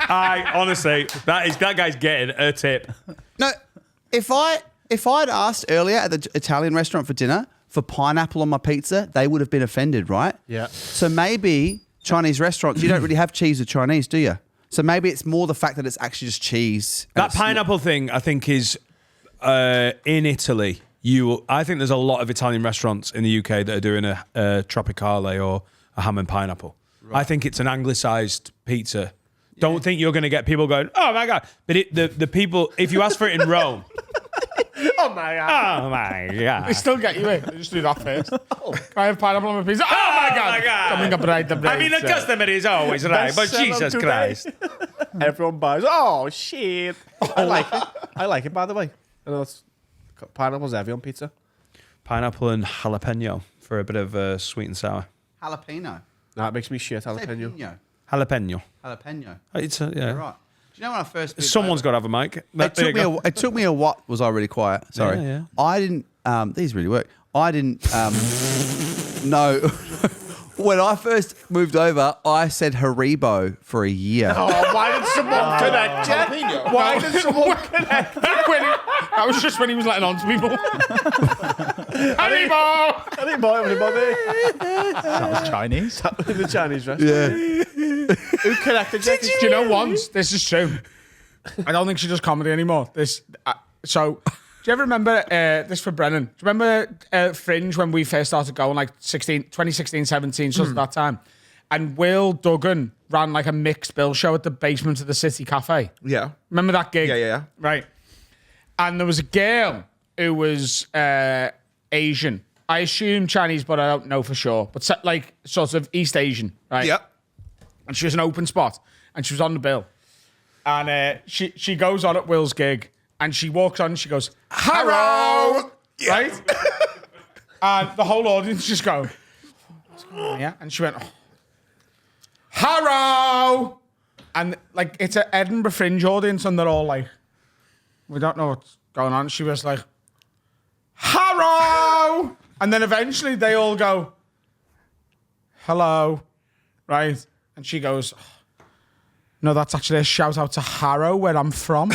Honestly, that guy's getting a tip. No, if I'd asked earlier at the Italian restaurant for dinner for pineapple on my pizza, they would have been offended, right? Yeah. So maybe Chinese restaurants, you don't really have cheese with Chinese, do you? So maybe it's more the fact that it's actually just cheese. and That it's pineapple thing, I think, is in Italy. I think there's a lot of Italian restaurants in the UK that are doing a tropicale or a ham and pineapple. Right. I think it's an anglicised pizza. Don't think you're going to get people going, oh my God. But the people, if you ask for it in Rome, Oh my god. oh my They God. still get you in. They just do that first. Can I have pineapple on my pizza? Oh my God. Coming up right the I mean, the customer is always right, but Bestseller Jesus today. Christ. Everyone buys. Oh shit! I like it. I like it. By the way, I know it's pineapple's heavy on pizza. Pineapple and jalapeno for a bit of sweet and sour. jalapeno. Nah, it makes me shit. Say Jalapeno. pino. Jalapeno. Jalapeno. It's yeah. Right. Do you know when I first moved Someone's over- got to have a mic. It took me a what? Was I really quiet? Sorry. Yeah, yeah. I didn't. These really work. I didn't know. When I first moved over, I said Haribo for a year. Oh, why did someone connect? Jalapeno. Why did someone connect? That was just when he was letting on to people. Haribo! Anybody? That was Chinese. In the Chinese restaurant. Yeah. Who connected? Do you know once? This is true. I don't think she does comedy anymore. So, do you ever remember this for Brennan? Do you remember Fringe when we first started going, like 2016, 17, sort of that time? And Will Duggan ran like a mixed bill show at the basement of the City Cafe. Yeah. Remember that gig? Yeah. Right. And there was a girl who was Asian. I assume Chinese, but I don't know for sure. But like sort of East Asian, right? Yeah. And she was an open spot, and she was on the bill. And she goes on at Will's gig, and she walks on, and she goes, "Hello!" Yeah. Right? And the whole audience just go, "What's going on here?" And she went, "Hello!" And like it's an Edinburgh Fringe audience, and they're all like, "We don't know what's going on." She was like, "Hello!" And then eventually they all go, "Hello," right? And she goes, "No, that's actually a shout out to Harrow, where I'm from."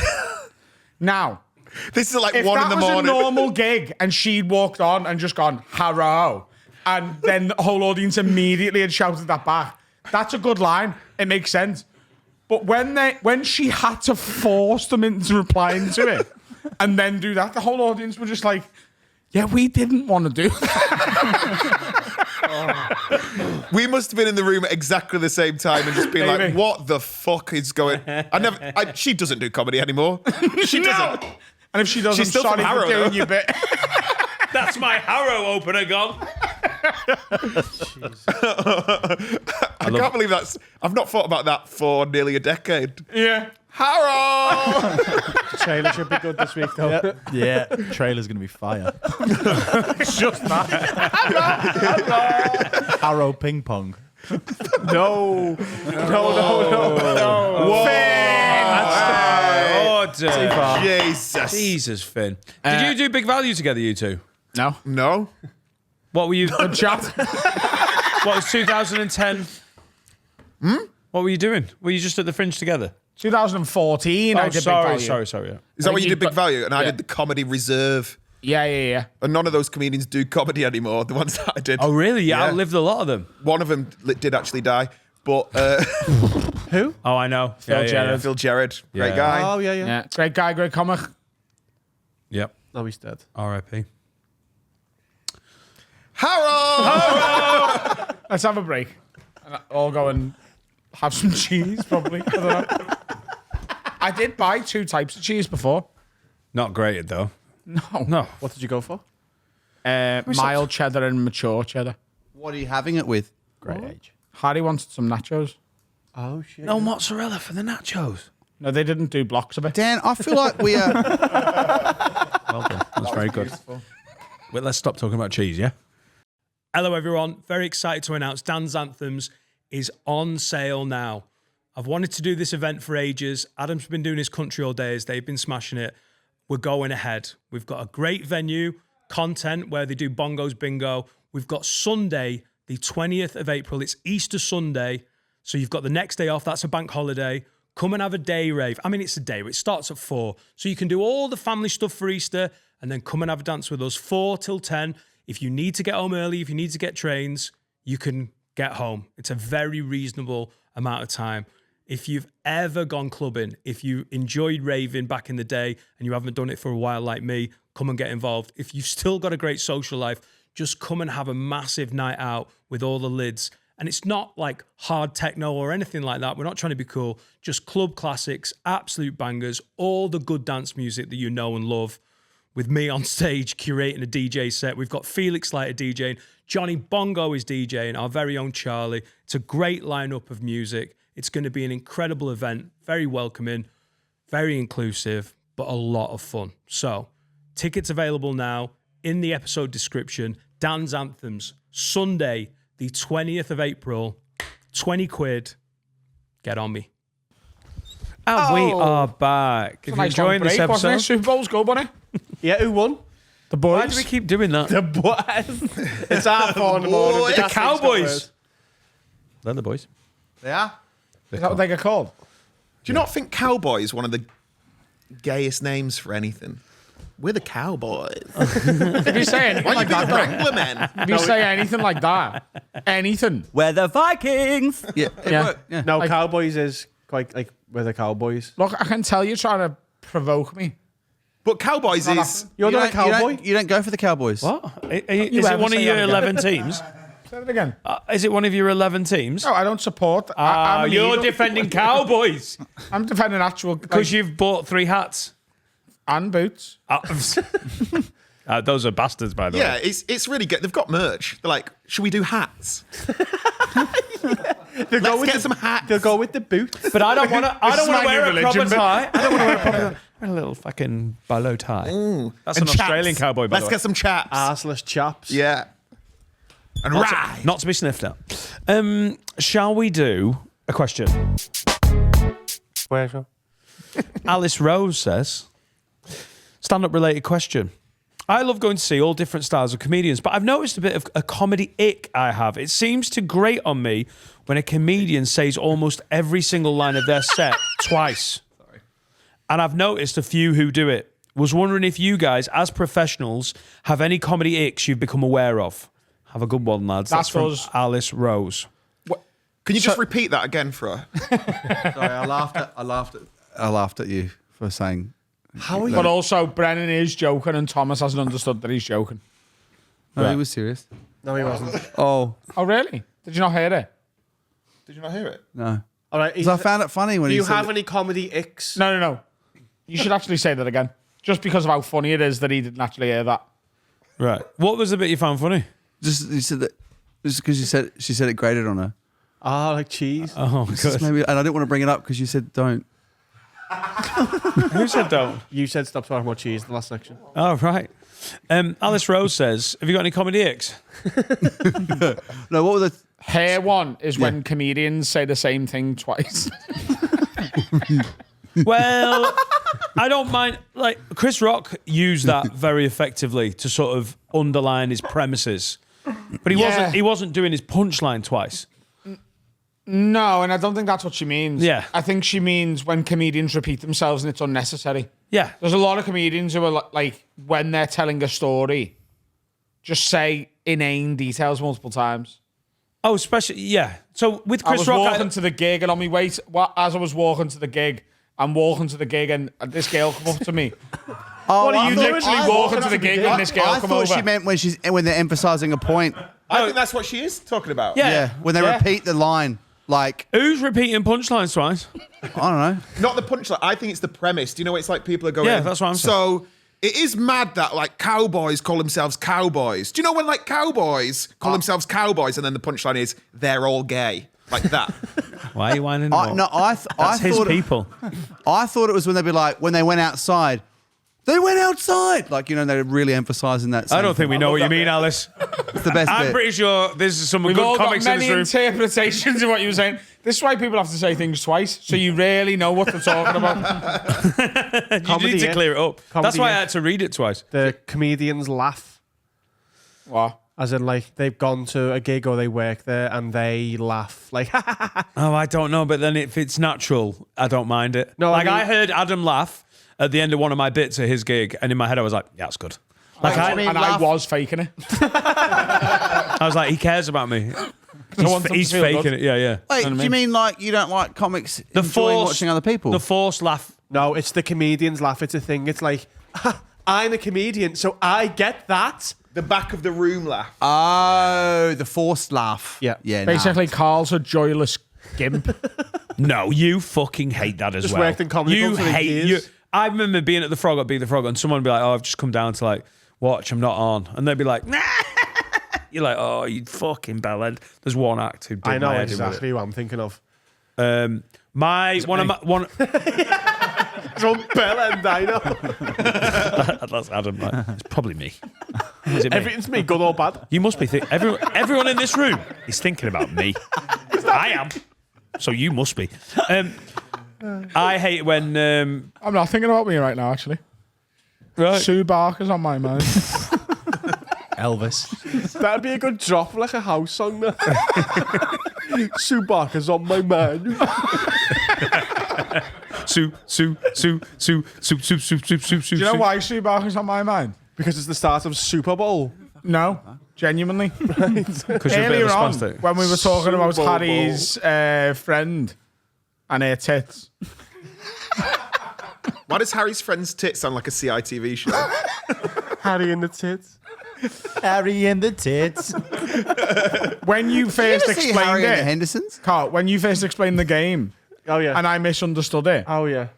Now, This is like if 1 that in the was morning. a normal gig and she'd walked on and just gone, "Harrow," and then the whole audience immediately had shouted that back, that's a good line. It makes sense. But when she had to force them into replying to it and then do that, the whole audience were just like, "Yeah, we didn't want to do that." We must have been in the room at exactly the same time and just been like, Maybe. what the fuck is going... She doesn't do comedy anymore. She doesn't. No. And if she does, She's I'm still from sorry Harrow, for doing though. your bit. That's my Harrow opener gone. I can't believe that's... I've not thought about that for nearly a decade. Yeah. Harrow! Trailer should be good this week, though. Yeah, trailer's gonna be fire. It's just that. Arrow ping pong. No. Order. Jesus. Finn. Did you do Big Value together, you two? No. No? What were you? Good chat. What was 2010? What were you doing? Were you just at the Fringe together? 2014, I did Big Value. Sorry. Yeah. Is that what you you did Big got- Value? And I yeah. did the Comedy Reserve Yeah. And none of those comedians do comedy anymore. The ones that I did. Oh, really? You Yeah. outlived a lot of them. One of them did actually die, but Who? Oh, I know. Phil Gerard. Phil Gerard, great Yeah. guy. Oh, yeah. Yeah, great guy, great comic. Yep. No, he's dead. R.I.P. Harold! Let's have a break. And I'll go and have some cheese, probably. I don't know. I did buy 2 types of cheese before. Not grated, though. No. What did you go for? Mild cheddar and mature cheddar. What are you having it with? Great age. Harry wanted some nachos. Oh, shit. No mozzarella for the nachos. No, they didn't do blocks of it. Dan, I feel like we are. Well done. That's very good. Wait, let's stop talking about cheese, yeah? Hello, everyone. Very excited to announce Dan's Anthems is on sale now. I've wanted to do this event for ages. Adam's been doing his country all days. They've been smashing it. We're going ahead. We've got a great venue, content where they do bongos bingo. We've got Sunday, the 20th of April. It's Easter Sunday. So you've got the next day off. That's a bank holiday. Come and have a day rave. I mean, it's a day. It starts at 4. So you can do all the family stuff for Easter and then come and have a dance with us 4 till 10. If you need to get home early, if you need to get trains, you can get home. It's a very reasonable amount of time. If you've ever gone clubbing, if you enjoyed raving back in the day and you haven't done it for a while like me, come and get involved. If you've still got a great social life, just come and have a massive night out with all the lids. And it's not like hard techno or anything like that. We're not trying to be cool. Just club classics, absolute bangers, all the good dance music that you know and love. With me on stage curating a DJ set. We've got Felix Leiter DJing. Johnny Bongo is DJing, our very own Charlie. It's a great lineup of music. It's going to be an incredible event, very welcoming, very inclusive, but a lot of fun. So, tickets available now in the episode description. Dan's Anthems, Sunday, the 20th of April, 20 quid. Get on me. And we are back. If you're enjoying this episode, Super Bowl's go, bunny. Yeah, who won? The boys. why do we keep doing that? The boys. It's half 4 in the morning. The gas thing's got Cowboys. worse. They're the boys. They are. Is that what they get called? Do you not think cowboy is one of the gayest names for anything? We're the Cowboys. If you say anything Why like you be the that, Wrangler men? if you say anything like that, anything. We're the Vikings. Yeah. Yeah. No, Like- Cowboys is quite like we're the Cowboys. Look, I can tell you're trying to provoke me. But Cowboys is... You're not a You cowboy? don't go for the Cowboys. What? Is it ever one of say your that again? 11 teams? Say it again. Is it one of your 11 teams? No, I don't support. I'm an You're Eagle. defending Cowboys I'm defending actual because you've bought 3 hats. and boots. Those are bastards, by the Yeah, way. it's really good. They've got merch. They're like, should we do hats? They'll Let's get some hats. They'll go with the boot. But I don't want to. I don't is want to my wear new a proper religion, but- tie. I don't want to wear a proper. Wear a little fucking bolo tie. That's an And chaps. Australian cowboy, by Let's the way. get some chaps. Arseless chaps. Yeah. And ride. Not to be sniffed at. Shall we do a question? Where's your? Alice Rose says, stand-up related question. I love going to see all different styles of comedians, but I've noticed a bit of a comedy ick I have. It seems to grate on me when a comedian says almost every single line of their set twice. Sorry. And I've noticed a few who do it. Was wondering if you guys, as professionals, have any comedy icks you've become aware of. Have a good one, lads. That's from us. Alice Rose. Can you just repeat that again for her? Sorry, I laughed at you for saying. How are you? But also, Brennan is joking, and Thomas hasn't understood that he's joking. No, he was serious. No, he wasn't. Oh Oh, really? Did you not hear it? Did you not hear it? no. All right. Because I found it funny when Do he you said have it. any comedy icks? No. You should actually say that again. Just because of how funny it is that he didn't actually hear that. Right. What was the bit you found funny? Just you said that just because she said it grated on her. Ah, like cheese. Oh, Just maybe, and I didn't want to bring it up because you said don't. Who said don't? You said stop talking about cheese in the last section. Oh, right. Alice Rose says, have you got any comedy icks? No, what were the? Hair one is when comedians say the same thing twice. Well, I don't mind. Like, Chris Rock used that very effectively to sort of underline his premises. But he wasn't doing his punchline twice. No, and I don't think that's what she means. Yeah. I think she means when comedians repeat themselves and it's unnecessary. Yeah. There's a lot of comedians who are like, when they're telling a story, just say inane details multiple times. Oh, especially, yeah. So with I Chris was Rock, walking to the gig, and on my way, as I was walking to the gig, I'm walking to the gig, and this girl come up to me. What are you literally walking to the gig and this girl I come thought over? she meant when they're emphasizing a point. I think that's what she is talking about. Yeah. Yeah, when they repeat the line, like who's repeating punchlines twice? I don't know. Not the punchline. I think it's the premise. Do you know what it's like? People are going. Yeah, that's what I'm saying. So it is mad that like cowboys call themselves cowboys. Do you know when like cowboys call themselves cowboys and then the punchline is they're all gay like that? Why are you whining? I That's his thought people. I thought it was when they'd be like when they went outside. They went outside, like they're really emphasising that. I don't think we know what you mean, Alice. It's the best I'm bit. pretty sure this is some We've good all got comics in many this room. interpretations of what you were saying. This is why people have to say things twice, so you really know what they're talking about. You need to clear it up. That's why I had to read it twice. The comedians laugh. What? As in, like, they've gone to a gig or they work there and they laugh. Like, Oh, I don't know, but then if it's natural, I don't mind it. No, like I mean- I heard Adam laugh at the end of one of my bits at his gig, and in my head I was like, "Yeah, it's good." Like I was faking it. I was like, "He cares about me. He's feel faking good. it." Yeah, yeah. Wait, do you mean like you don't like comics The enjoying force- watching other people? The forced laugh. no, it's the comedians laugh. It's a thing. It's like, I'm a comedian, so I get that. The back of the room laugh. Oh, the forced laugh. Yeah. Yeah. Basically, Carl's a joyless gimp. No, you fucking hate that as Just well. worked in comedy You clubs for hate years. you. I remember being at the Frog at Be the Frog, and someone would be like, "Oh, I've just come down to like watch. I'm not on," and they'd be like, "Nah." You're like, "Oh, you fucking bellend." There's one act who did I know my head in with exactly who I'm thinking of. it. One. It's on Bell and I know. That's Adam. Right? It's probably me. Is it me? Everything's me, good or bad. You must be thinking. Everyone in this room is thinking about me. I am. So you must be. I hate when. I'm not thinking about me right now, actually. Right. Sue Barker's on my mind. Elvis. That'd be a good drop, like a house song. There. Sue Barker's on my mind. Sue. Do you know why Sue Barker's on my mind? Because it's the start of Super Bowl. No, genuinely. Because you're a bit Earlier of a on, spastic. when we were talking about Super Bowl. Harry's friend and her tits. Why does Harry's friend's tits sound like a CITV show? Harry in the tits. Harry and the tits. When you first Did you see explained Harry and the it, Hendersons? Carl, when you first explained the game Oh, yeah. and I misunderstood it, Oh, yeah.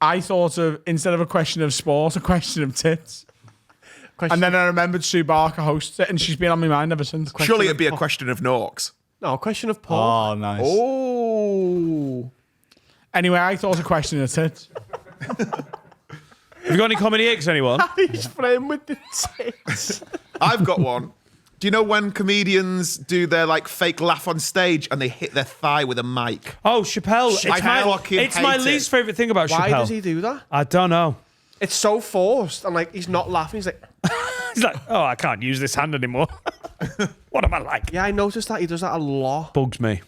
I thought of, instead of a question of sport, a question of tits. And then I remembered Sue Barker hosts it, and she's been on my mind ever since. Surely it'd be a question of Norks. No, question of Paul. Oh, nice. Oh. Anyway, I thought a question of tits. Have you got any comedy icks, anyone? He's friend with the tits. I've got one. Do you know when comedians do their like fake laugh on stage and they hit their thigh with a mic? Oh, Chappelle. I fucking It's my hate least it. favourite thing about Why Chappelle. does he do that? I don't know. It's so forced. And like, he's not laughing. He's like, He's like, oh, I can't use this hand anymore. What am I like? yeah, I noticed that. He does that a lot. Bugs me.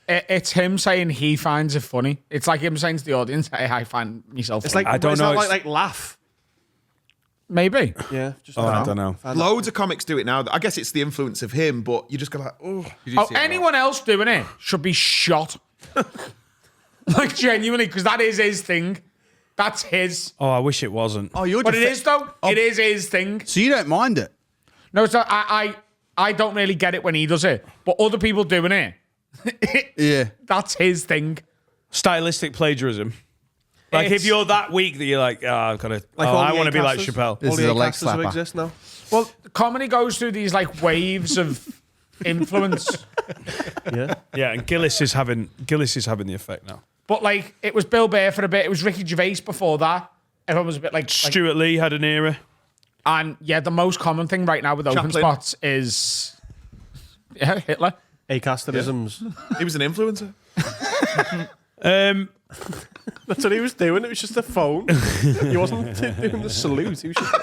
It's him saying he finds it funny. It's like him saying to the audience, hey, I find myself It's funny. like, I don't it's know, not it's- like laugh. Maybe. Yeah. Just I don't know. Loads of comics do it now. I guess it's the influence of him, but you just go like, oh. Oh, anyone else doing it should be shot. Like, genuinely, because that is his thing. That's his. Oh, I wish it wasn't. Oh, you're. But it is, though. It is his thing. So you don't mind it? No, it's not, I don't really get it when he does it. But other people doing it, Yeah. that's his thing. Stylistic plagiarism. Like, if you're that weak that you're like, oh, I've got to, Like I all the want to be like A-casters? Chappelle. This All is the a leg A-casters who slapper. exist now. Well, comedy goes through these, like, waves of influence. Yeah. Yeah, and Gillis is having the effect now. But, like, it was Bill Burr for a bit. It was Ricky Gervais before that. Everyone was a bit like... Stuart Lee had an era. And, yeah, the most common thing right now with open Chaplin. spots is... Yeah, Hitler. A-casterisms. He was an influencer. That's what he was doing. It was just a phone. He wasn't doing the salute. He was just...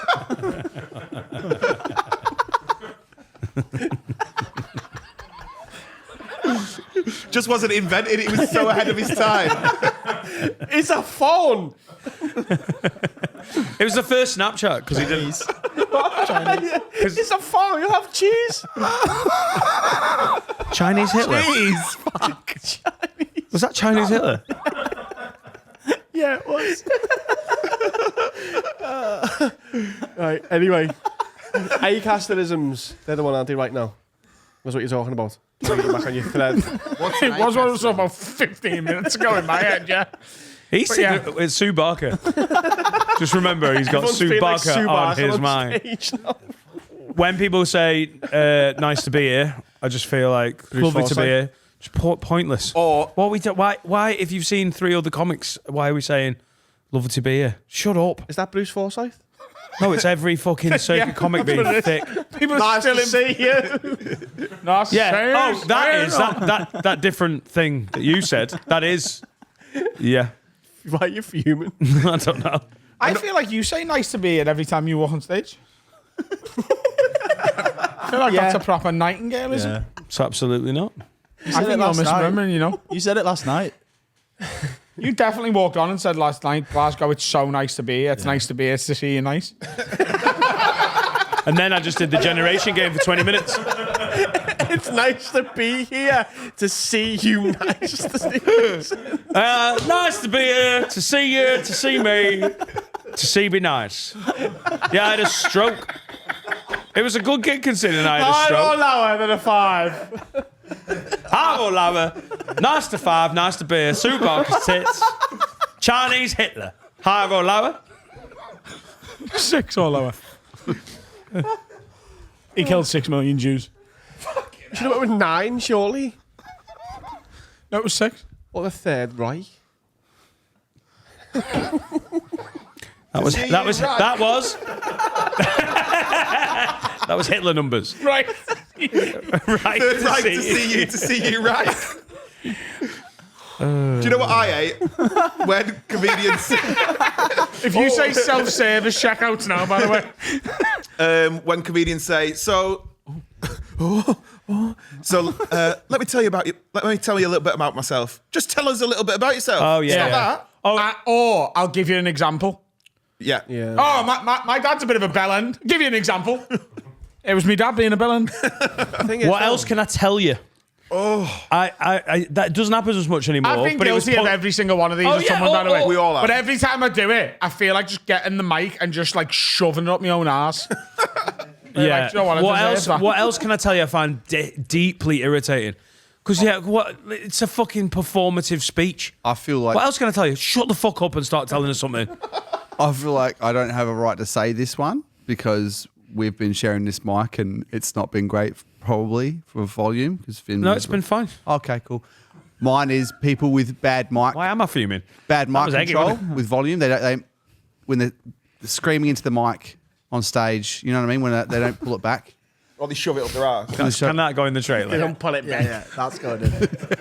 just wasn't invented. It was so ahead of his time. It's a phone. It was the first Snapchat because he didn't. It's a phone. You'll have cheese. Chinese Hitler. Was that Chinese Hitler? Yeah, it was. Right. Anyway, Acasterisms. They're the one, aren't they, right now? That's what you're talking about. Get back on your thread. It was what I was talking about 15 minutes ago in my head, yeah. He's But singing yeah. with Sue Barker. Just remember, he's got Everyone's Sue feeling like Barker Sue on Barker his mind. stage now. When people say, nice to be here, I just feel like, lovely to be Forsyth. here. Just pointless. Or What we do, why, if you've seen 3 other comics, why are we saying, lovely to be here? Shut up. Is that Bruce Forsyth? No, it's every fucking circuit comic being thick. People are Nice still to in. see you. Nice to Yeah. see you. Oh, that is that different thing that you said. That is. Yeah. Why are you fuming? I don't know. I feel like you say nice to be here every time you walk on stage. I feel like that's a proper nightingale, isn't it? It's absolutely not. I said think it you're last night. misremembering, you know. You said it last night. You definitely walked on and said last night, Glasgow, it's so nice to be here. It's nice to be here to see you nice. And then I just did the generation game for 20 minutes. It's nice to be here to see you. Nice to see you. Nice to be here, to see you, to see me, to see me nice. Yeah, I had a stroke. It was a good gig considering I had a I'm stroke. lower than a 5. I'm all over. Nice to 5, nice to be here. Sue Barker's tits. Chinese Hitler. Higher or lower? 6 or lower. He killed 6 million Jews. You should have went with 9, surely. No, it was 6. Or the Third Reich. That was Hitler numbers. Right. Right. right to see you right. Do you know what I hate? When comedians, If you say self-service checkouts now, by the way. when comedians say, so let me tell you about you. Let me tell you a little bit about myself. Just tell us a little bit about yourself. Oh, yeah. Stop Yeah. that. Or I'll give you an example. Yeah. Yeah. Oh, my dad's a bit of a bellend. Give you an example. It was me dad being a bellend. What else can I tell you? Oh, I that doesn't happen as much anymore. I've been but it was guilty of every single one of these. Oh, with yeah, someone, by the way. we all have. But every time I do it, I feel like just getting the mic and just like shoving it up my own ass. Yeah. Like, do you know what? I What deserve else? that. What else can I tell you? I find deeply irritating. Because it's a fucking performative speech. I feel like What else can I tell you? Shut the fuck up and start telling us something. I feel like I don't have a right to say this one because we've been sharing this mic and it's not been great, probably for volume. No, it's been fine. Okay, cool. Mine is people with bad mic, Why am I fuming? bad mic was eggy, control wasn't with volume. They when they're screaming into the mic on stage. You know what I mean? When they don't pull it back. Or they shove it up their ass. Can that go in the trailer? Don't pull it back. Yeah, that's good. Isn't it?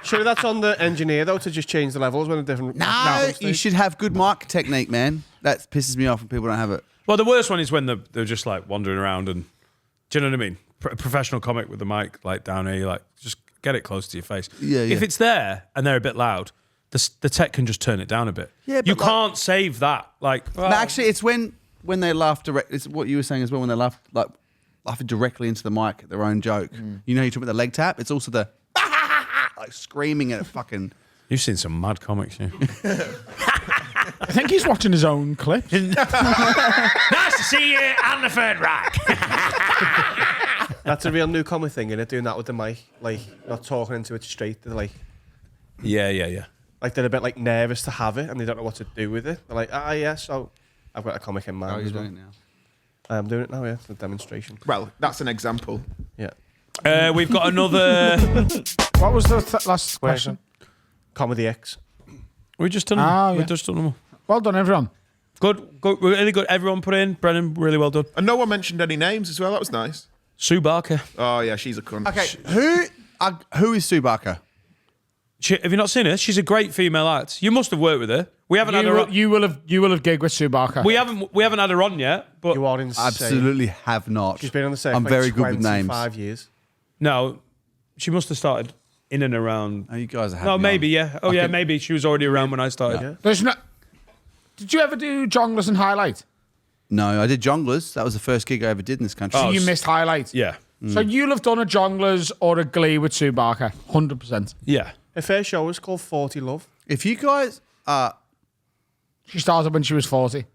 Surely that's on the engineer, though, to just change the levels when a different... No, you should have good mic technique, man. That pisses me off when people don't have it. Well, the worst one is when they're just like wandering around and, do you know what I mean? Professional comic with the mic like down here, like just get it close to your face. Yeah, yeah. If it's there and they're a bit loud, the tech can just turn it down a bit. Yeah, but you like- can't save that. Like, But actually, it's when they laugh direct. It's what you were saying as well. When they laugh laughing directly into the mic at their own joke. You know, you talk about the leg tap. It's also the like screaming at a fucking. you've seen some mad comics, yeah. I think he's watching his own clips. Nice to see you on the Third Reich. That's a real new comic thing, innit? Doing that with the mic, like not talking into it straight. They're like Yeah. they're a bit like nervous to have it, and they don't know what to do with it. They're like, yeah, so I've got a comic in mind. Oh, as you're well. doing it now. I'm doing it now. Yeah, it's a demonstration. Well, that's an example. Yeah, We've got another. What was the last question? Comedy X. We just done. Ah, We yeah. just done them. Well done, everyone. Good, really good. Everyone put in. Brennan, really well done. And no one mentioned any names as well. That was nice. Sue Barker. Oh, yeah, she's a cunt. Okay, who is Sue Barker? Have you not seen her? She's a great female act. You must have worked with her. We haven't had her. You will have gigged with Sue Barker. We haven't had her on yet. But You are insane. Absolutely have not. She's been on the set I'm for very like good with names. 25 years. no, she must have started in and around. Oh, you guys are happy. No, maybe, on. yeah. Oh, yeah, maybe. She was already around when I started. No. There's no. Did you ever do jonglers and highlight? No, I did jonglers. That was the first gig I ever did in this country. So you missed highlight. Yeah. So you'll have done a jonglers or a glee with Sue Barker, 100%. Yeah. Her first show was called 40 Love. If you guys She started when she was 40.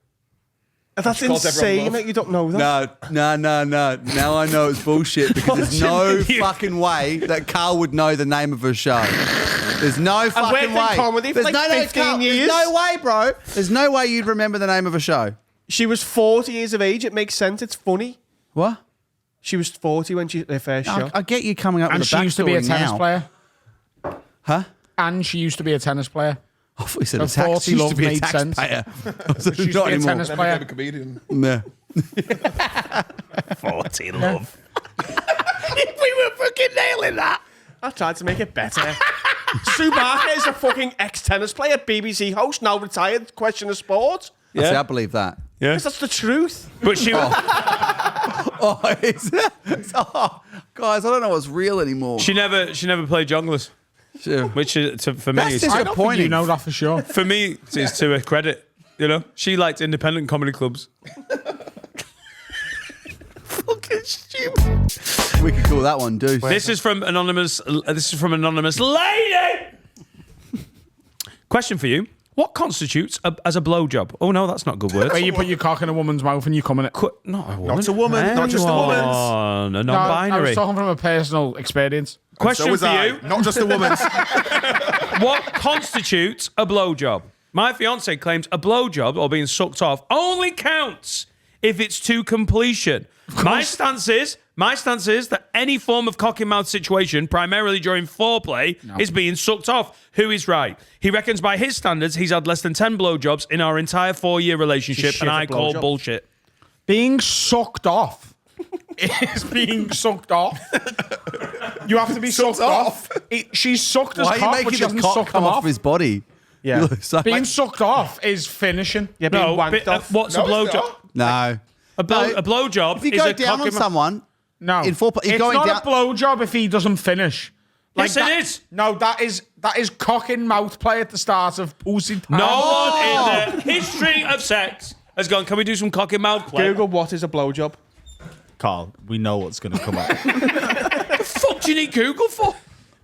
That's calls everyone insane love. that you don't know that. No. Now I know it's bullshit because there's no fucking way that Carl would know the name of her show. There's no fucking worked in way. comedy for There's like 15 Carl, years. There's no way, bro. There's no way you'd remember the name of a show. She was 40 years of age. It makes sense. It's funny. What? She was 40 when her first show. I get you coming up And with a she used to be a backstory tennis now. player. Huh? And she used to be a tennis player. I thought you said So a tax. 40 She used to love be a made sense. taxpayer. She used to Not be a anymore. tennis Never player. became a comedian. No. 40 love. We were fucking nailing that. I tried to make it better. Sue Barker is a fucking ex-tennis player, BBC host, now retired, question of sport. See, I believe that. Yeah. Because that's the truth. But she Oh, guys, I don't know what's real anymore. she never played jonglers, Sure. which is, for me, That's is, just- I don't think Disappointing. you know that for sure. for me is to her credit. You know, she liked independent comedy clubs. Fucking stupid. We could call that one Deuce. This is from anonymous. This is from anonymous lady. Question for you: what constitutes as a blowjob? Oh no, that's not good words. Where you put your cock in a woman's mouth and you come in it. Not a woman. Not a woman, not just a woman's. Oh, no, No, I non-binary. was talking from a personal experience. Question So was for I. you: Not just a woman's. what constitutes a blowjob? My fiance claims a blowjob or being sucked off only counts if it's to completion. My stance is that any form of cock in mouth situation, primarily during foreplay, is being sucked off. Who is right? He reckons by his standards, he's had less than 10 blowjobs in our entire 4-year relationship, shit and at I call blowjobs. bullshit. Being sucked off is being sucked off. You have to be sucked off. She's sucked his Why are you cock, but making she the hasn't cock sucked come him off off. his body? Yeah. You look so- Being sucked off is finishing. Yeah, being No, wanked off. what's No, a it's blowjob? not. No. A blowjob If you is go a down cock on in mouth. someone, No, In full- you're it's going not down- a blowjob if he doesn't finish. Yes, it that- is. No, that is cock in mouth play at the start of pussy time. No one in the history of sex has gone, can we do some cock in mouth play? Google what is a blowjob. Carl, we know what's going to come out. What the fuck do you need Google for?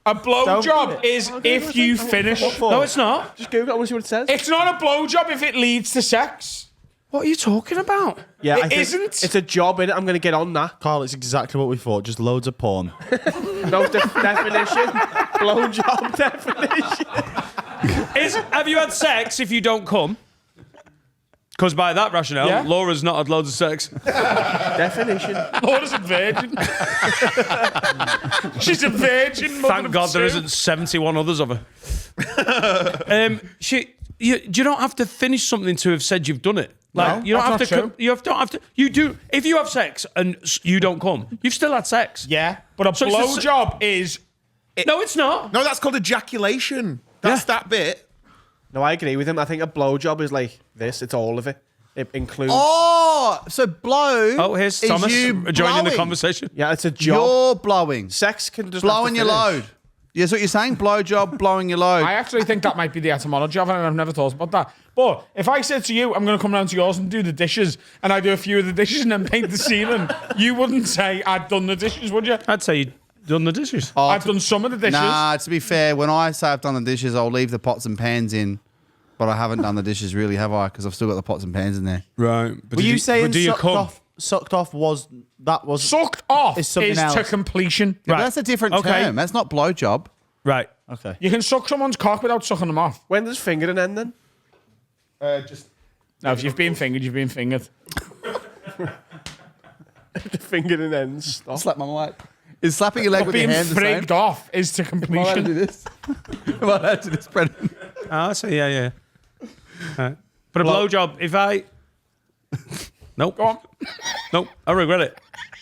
A blowjob is if you finish. No, it's not. Just Google it. I want to see what it says. It's not a blowjob if it leads to sex. What are you talking about? Yeah, It I think isn't. It's a job, innit? I'm going to get on that. Carl, it's exactly what we thought. Just loads of porn. No definition. Blowjob definition. Have you had sex if you don't come? Because by that rationale, Yeah. Laura's not had loads of sex. Definition. Laura's a virgin. She's a virgin. mother Thank of God there two. isn't 71 others of her. You don't have to finish something to have said you've done it. Like No, you don't have that's to. not true. You don't have to. You do. If you have sex and you don't come, you've still had sex. Yeah, but a So it's the blowjob is. No, it's not. No, that's called ejaculation. That's that bit. No, I agree with him. I think a blowjob is like this. It's all of it. It includes. oh, so blow. Oh, here's is Thomas you joining the blowing. conversation. Yeah, it's a job. You're blowing. Sex can just Blowing your load. Yes, what you're saying? Blow job, blowing your load. I actually think that might be the etymology of it, and I've never thought about that. But if I said to you, I'm going to come round to yours and do the dishes, and I do a few of the dishes and then paint the ceiling, you wouldn't say I'd done the dishes, would you? I'd say you'd done the dishes. I've done some of the dishes. Nah, to be fair, when I say I've done the dishes, I'll leave the pots and pans in. But I haven't done the dishes really, have I? Because I've still got the pots and pans in there. Right. But Were you saying do you sucked come? off? Sucked off was that was Sucked off Is is, something to else. completion. Yeah, Right. but that's a different Okay. term. That's not blow job. Right. okay. You can suck someone's cock without sucking them off. When does fingering end then? Just No, if you've been fingered, you've been fingered. The fingering ends. Stop. Slap my mic. Is slapping your leg But with your being hand the same? frigged off is to Am I allowed to do completion. this? Am I allowed to do this, Brendan? Ah, so yeah. Right. But a blowjob, if I. Nope. Go on. Nope. I regret it.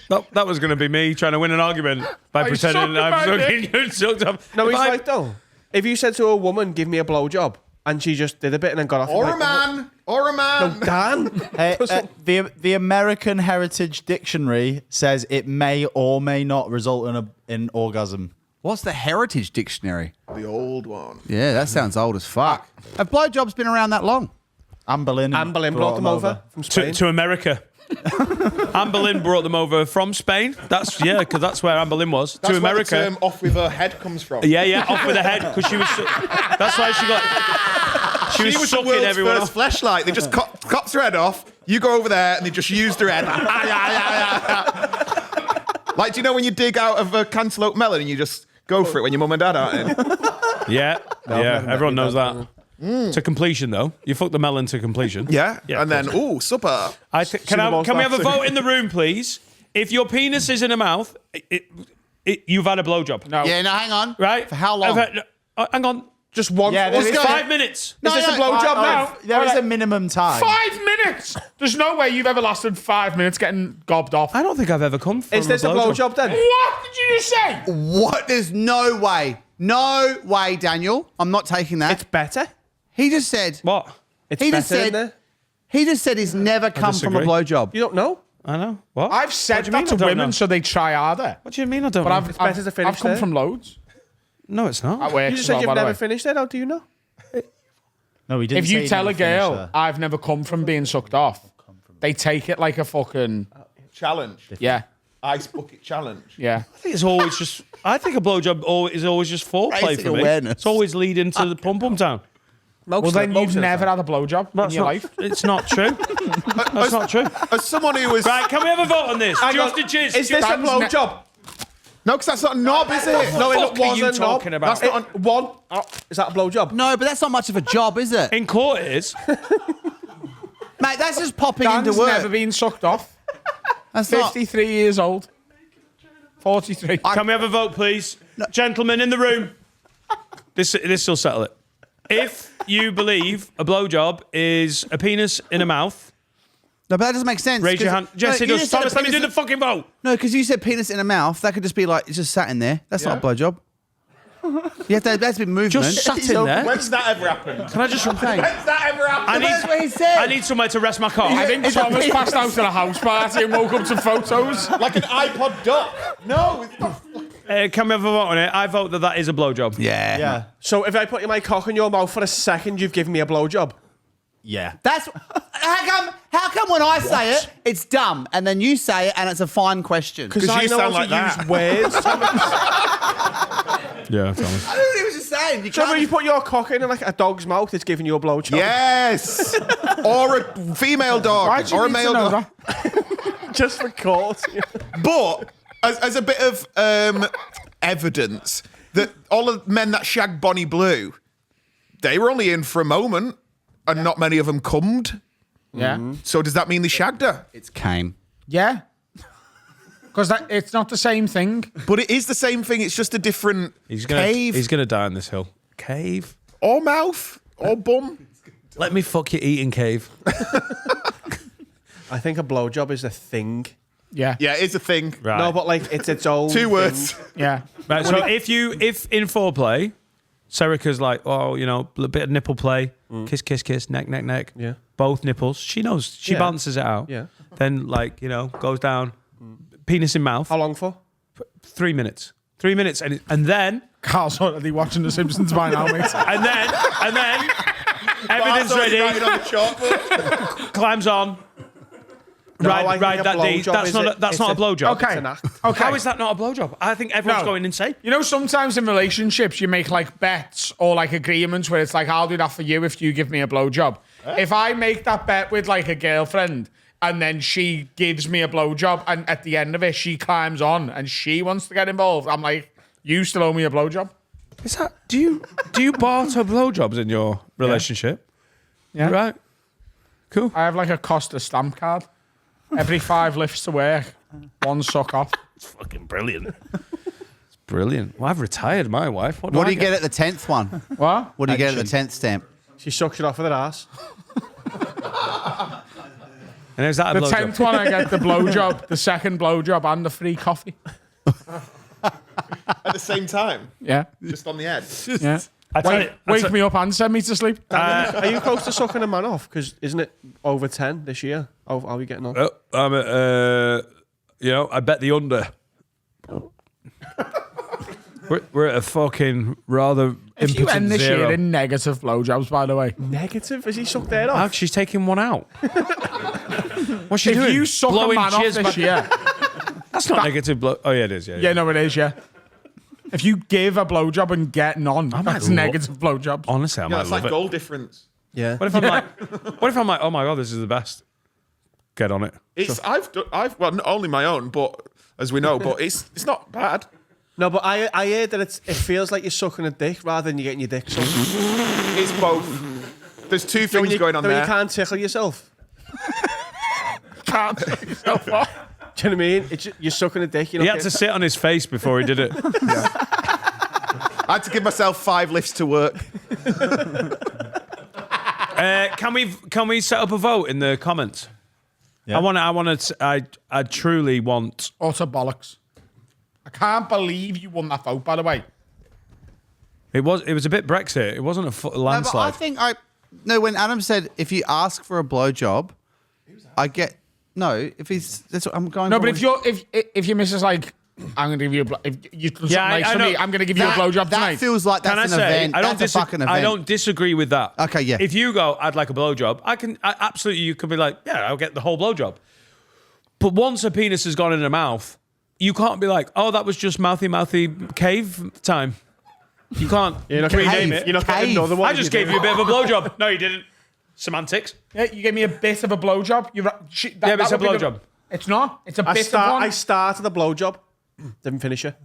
Nope. That was going to be me trying to win an argument by I pretending sucked I'm my sucking you sucked off. No, If he's I- right though. If you said to a woman, "Give me a blowjob," and she just did a bit and then got off, or you'd a be like, man, or a man. Dan. The American Heritage Dictionary says it may or may not result in orgasm. What's the Heritage Dictionary? The old one. Yeah, that sounds old as fuck. Have blowjobs been around that long? Anne Boleyn brought them over from Spain. To America. Anne Boleyn brought them over from Spain. That's because that's where Anne Boleyn was. That's to America. where the term "off with her head" comes from. Yeah, off with the head because she was. That's why she got. She was the sucking world's everyone first off. fleshlight. They just cuts her head off. You go over there and they just used her head. Like, do you know when you dig out of a cantaloupe melon and you just go for it when your mum and dad aren't in? Yeah. Everyone knows that. To completion, though. You fuck the melon to completion. Yeah. Yeah, And then, supper. Can we have a vote in the room, please? If your penis is in a mouth, you've had a blowjob. No. Yeah, no, hang on. Right? For how long? Hang on. Just one. Yeah, Let's there go. is- 5 minutes. Is this a blowjob now? There is a minimum time. 5 minutes. There's no way you've ever lasted 5 minutes getting gobbed off. I don't think I've ever come from Is this a blowjob then? What did you just say? What? There's no way. No way, Daniel. I'm not taking that. It's better. He just said. What? It's He better just said. in there. He just said he's never come from a disagree. blowjob. You don't know? I know. What? I've said What do you mean that to I don't women know? so they try harder. What do you mean I don't But know? I've better to finish come there. from loads. No, it's not. At work You just as said well, you've by the never way. finished it. How do you know? No, we didn't. If you say tell a never finish girl, there. I've never come from being sucked off, they take it like a fucking, Challenge. yeah, Ice bucket challenge. yeah. I think it's always just. I think a blowjob is always just foreplay Basic for me. awareness. It's always leading to the pum pum town. Well, then you've never had a blowjob in That's your not. life. It's not true. That's not true. As someone who was... Right? Can we have a vote on this? Do you have to jizz? Is this a Dan's blowjob? No, because that's not a knob, is it? No, fuck it are was you a knob. talking about? That's not one. Oh, is that a blowjob? No, but that's not much of a job, is it? In court, it is. Mate, that's just popping Dan's into work. never been sucked off. That's not. 53 years old. 43. Can we have a vote, please? Gentlemen in the room. This will settle it. If you believe a blowjob is a penis in a mouth, No, but that doesn't make sense. raise your 'cause- hand. Jesse no, you does. just said a Thomas, let me do penis the fucking vote. No, because you said penis in a mouth. That could just be like, it's just sat in there. That's not a blowjob. You have to, that's been movement. Just sat in there. When's that ever happened? Can I just? When's that ever happened? That's what he said. I need somewhere to rest my car. I think Thomas passed out at a house party and woke up to photos. Like an iPod duck. No. Can we have a vote on it? I vote that is a blowjob. Yeah. Yeah. So if I put my cock in your mouth for a second, you've given me a blowjob. Yeah. That's how come when I say it, it's dumb, and then you say it, and it's a fine question. Because I you know sound how like to that. use words. Yeah, Thomas. I don't know what he was just saying. You So when can't. you put your cock in like a dog's mouth, it's giving you a blowjob. Yes. Or a female dog. Why'd you or a need to male know dog. that? Just for court. But as a bit of evidence that all of men that shagged Bonnie Blue, they were only in for a moment, and not many of them cummed. Yeah. So does that mean they shagged her? It's came. Yeah. Because it's not the same thing. But it is the same thing. It's just a different He's gonna. cave He's gonna die on this hill. Cave. or mouth or bum. Let me fuck your eating cave. I think a blowjob is a thing. Yeah. Yeah, it's a thing. Right. No, but like it's its own 2 words. thing. Yeah. Right, so if in foreplay, Serica's like, oh, you know, a bit of nipple play, kiss, kiss, kiss, neck, neck, neck. Yeah. Both nipples. She knows. She Yeah. balances it out. Yeah. Then, like, you know, goes down, penis in mouth. How long for? 3 minutes. 3 minutes. And then, Carl's already watching The Simpsons by now, mate. and then, everything's ready, On the chalkboard. climbs on. No, I Ride think a that D. blowjob That's is not a- a, that's it's not a a- blowjob. Okay. It's an act. Okay. How is that not a blowjob? I think everyone's No. going insane. You know, sometimes in relationships, you make like bets or like agreements where it's like, I'll do that for you if you give me a blowjob. If I make that bet with like a girlfriend and then she gives me a blowjob and at the end of it, she climbs on and she wants to get involved, I'm like, you still owe me a blowjob. Is that do you barter blowjobs in your relationship? Yeah. Right. Cool. I have like a Costa stamp card. Every 5 lifts to work, 1 suck off. It's fucking brilliant. It's brilliant. Well, I've retired my wife. What What do do you get at the 10th one? What? What do you get at the 10th stamp? She sucks it off with her ass. And is that a The blowjob? 10th one, I get the blowjob, the second blowjob, and the free coffee. At the same time. Yeah. Just on the edge. Yeah. I tell you, Wake me up and send me to sleep. Are you close to sucking a man off? Because isn't it over 10 this year? How are we getting on? Oh, I'm at, you know, I bet the under. We're at a fucking rather If you impotent end this zero. year in negative blowjobs, by the way. Negative? Has he sucked that off? Alex, she's taking one out. What's she If doing? you suck a Blowing man off jizz this back- year. That's not negative blow. Oh, yeah, it is. Yeah, Yeah, no, it is, yeah. If you give a blowjob and get none, that's negative blowjobs. Honestly, I Yeah, might it's love like it. goal difference. Yeah. What if I'm like, oh my God, this is the best? Get on it. It's I've well, not only my own, but as we know, but it's not bad. No, but I heard that it feels like you're sucking a dick rather than you getting your dick sucked. It's both. There's two things going on so there. you can't tickle yourself. Can't take yourself off. Do you know what I mean? You're sucking a dick. You're He not had to sit on his face before he did it. I had to give myself 5 lifts to work. Can we set up a vote in the comments? Yeah. I truly want. Utter bollocks. I can't believe you won that vote, by the way. It was a bit Brexit. It wasn't a No, but I landslide. think when Adam said if you ask for a blowjob, I get no. If he's that's what I'm going. No, for. but if your missus like, I'm going to give you if you do something nice I for know. me, I'm going to give you a blowjob that tonight. feels like Can I that's an say event. I don't That's a fucking event. I don't disagree with that. Okay, yeah. If you go, I'd like a blowjob. I absolutely. You could be like, yeah, I'll get the whole blowjob. But once a penis has gone in a mouth, you can't be like, oh, that was just mouthy cave time. You can't rename it. You're not getting another one. I just gave you a bit of a blowjob. No, you didn't. Semantics. Yeah, you gave me a bit of a blowjob. Yeah, but it's a blowjob. It's not. It's a I bit of one. I started a blowjob. Didn't finish it.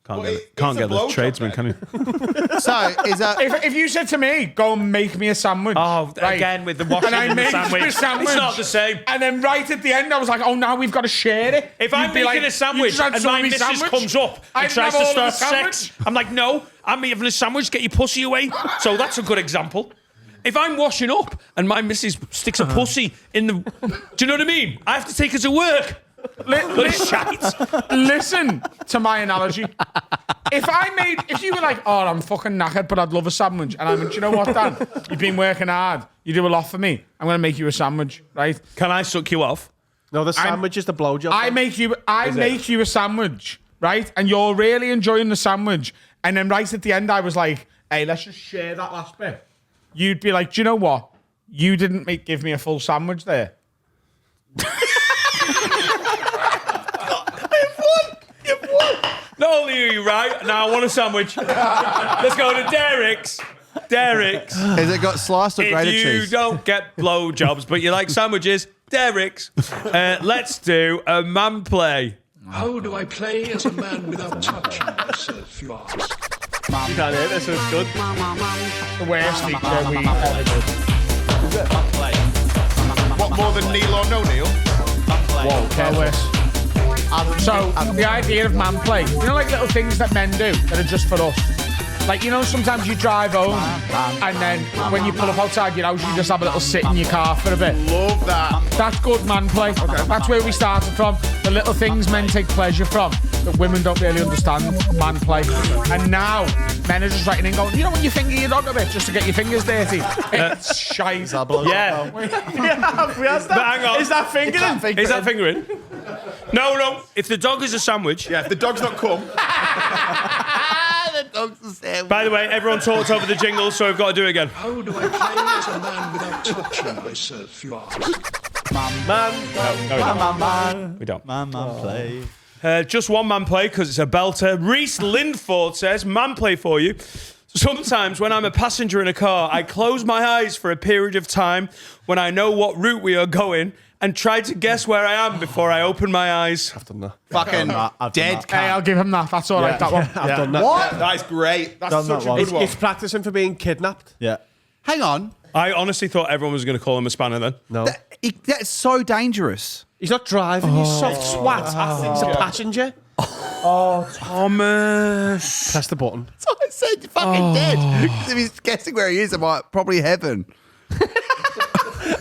Can't Well, get it's a the blowjob tradesman, then. can you? So is that? If you said to me, go and make me a sandwich. Oh, right, again with the washing and I and the made sandwich. you a sandwich. It's not the same. And then right at the end, I was like, oh, now we've got to share it. If You'd I'm be making like, a sandwich "You just had and some my of me missus sandwich?" comes up I and didn't tries have to all of start the sex, I'm like, no, I'm having a sandwich, get your pussy away. So that's a good example. If I'm washing up and my missus sticks a pussy in the... Do you know what I mean? I have to take her to work. But it's shite. Listen to my analogy. If you were like, oh, I'm fucking knackered, but I'd love a sandwich, and I went, do you know what, Dan? You've been working hard. You do a lot for me. I'm going to make you a sandwich, right? Can I suck you off? No, the sandwich is the blowjob. I make you a sandwich, right? And you're really enjoying the sandwich. And then right at the end, I was like, hey, let's just share that last bit. You'd be like, do you know what? You didn't give me a full sandwich there. Not only are you right, now I want a sandwich. Let's go to Derek's. Derek's. Has it got sliced or If grated you cheese? don't get blowjobs, but you like sandwiches, Derek's. Let's do a man play. How do I play as a man without touching myself, you ask? You can't hear this, so it's good. The worst feature we ever did. What more than Neil or no Neil? Whoa, careless. So, the idea of man play, you know, like little things that men do that are just for us. Like, you know, sometimes you drive home and then when you pull up outside your house, you just have a little sit in your car for a bit. Love that. That's good man play. That's where we started from. The little things men take pleasure from that women don't really understand, man play. And now, men are just writing in going, you know when you finger your dog a bit just to get your fingers dirty? It's shite. Yeah. We asked that. But hang on. Is that fingering? Is that fingering? No. If the dog is a sandwich. Yeah, if the dog's not come. By the way, everyone talked over the jingle, so we've got to do it again. How do I play as a man without touching myself, you ask? We don't. Man play. Just one man play because it's a belter. Reese Lindford says, man play for you. Sometimes when I'm a passenger in a car, I close my eyes for a period of time when I know what route we are going and try to guess where I am before I open my eyes. I've done that. Fucking I've done dead that. Hey, I'll give him that. That's all right, that one. I've done that. What? That's great. That's Done such that a one. good one. It's practicing for being kidnapped. Yeah. Hang on. I honestly thought everyone was going to call him a spanner then. No. That's so dangerous. He's not driving, you soft swat. He's a passenger. Thomas. Press the button. So I said you're fucking dead. 'Cause if he's guessing where he is, I'm like, probably heaven.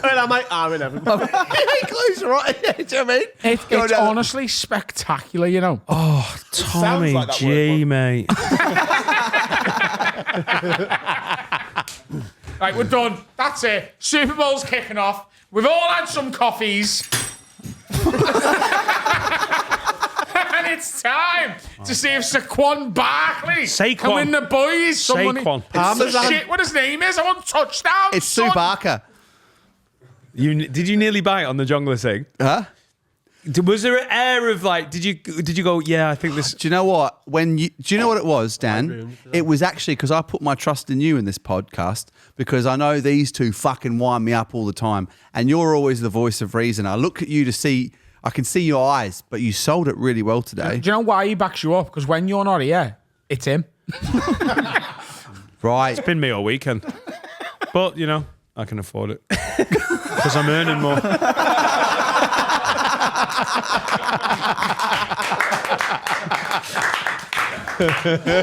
And I'm like, I'm in heaven. Close right. Do you know what I mean? It's Go down. honestly spectacular, you know. Tommy like that G, word, mate. Right, we're done. That's it. Super Bowl's kicking off. We've all had some coffees. And And it's time to see if Saquon Barkley Saquon. can win the boys some money. Saquon. It's shit what his name is. I want touchdown. It's Sue Barker. Did you nearly bite on the jungler thing? Huh? Was there an air of like? Did you go? Yeah, I think this. Do you know what? Do you know what it was, Dan? It was actually because I put my trust in you in this podcast because I know these two fucking wind me up all the time, and you're always the voice of reason. I look at you to see. I can see your eyes, but you sold it really well today. Do you know why he backs you up? Because when you're not here, it's him. Right. It's been me all weekend, but you know I can afford it because I'm earning more.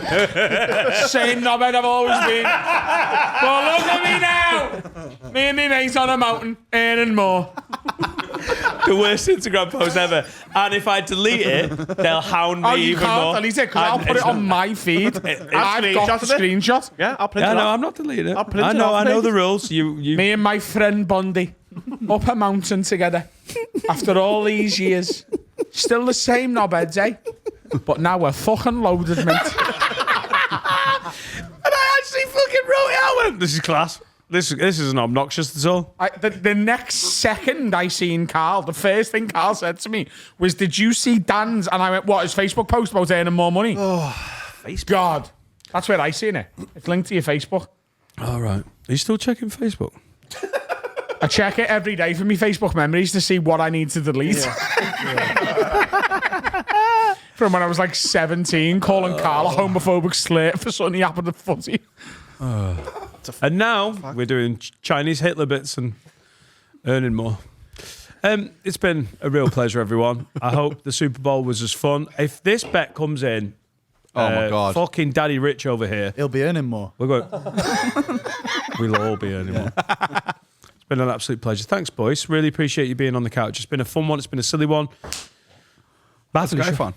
Same knobhead I've always been. Well, look at me now. Me and me mates on a mountain, earning more. The worst Instagram post ever. And if I delete it, they'll hound me Oh, you even can't more. delete it because I'll put it on my feed. I've got the screenshotted it. screenshot. Yeah, I'll print Yeah, it no, off. I'm not deleting it. I'll print I it know, off, I know mate. the rules. You. Me and my friend Bundy up a mountain together after all these years. Still the same knobheads, eh? But now we're fucking loaded, mate. And I actually fucking wrote it out. I went, this is class. This isn't obnoxious at all. The next second I seen Carl, the first thing Carl said to me was, "Did you see Dan's?" And I went, "What, his Facebook post about earning more money?" Facebook. God, that's where I seen it. It's linked to your Facebook. All right. Are you still checking Facebook? I check it every day for me Facebook memories to see what I need to delete. From when I was like 17, calling Carl a homophobic slur for something he happened to footy. And now we're doing Chinese Hitler bits and earning more. It's been a real pleasure, everyone. I hope the Super Bowl was as fun. If this bet comes in, Oh my God. fucking Daddy Rich over here, He'll be earning more. we're going. We'll all be earning more. It's been an absolute pleasure. Thanks, boys. Really appreciate you being on the couch. It's been a fun one. It's been a silly one. That's great fun.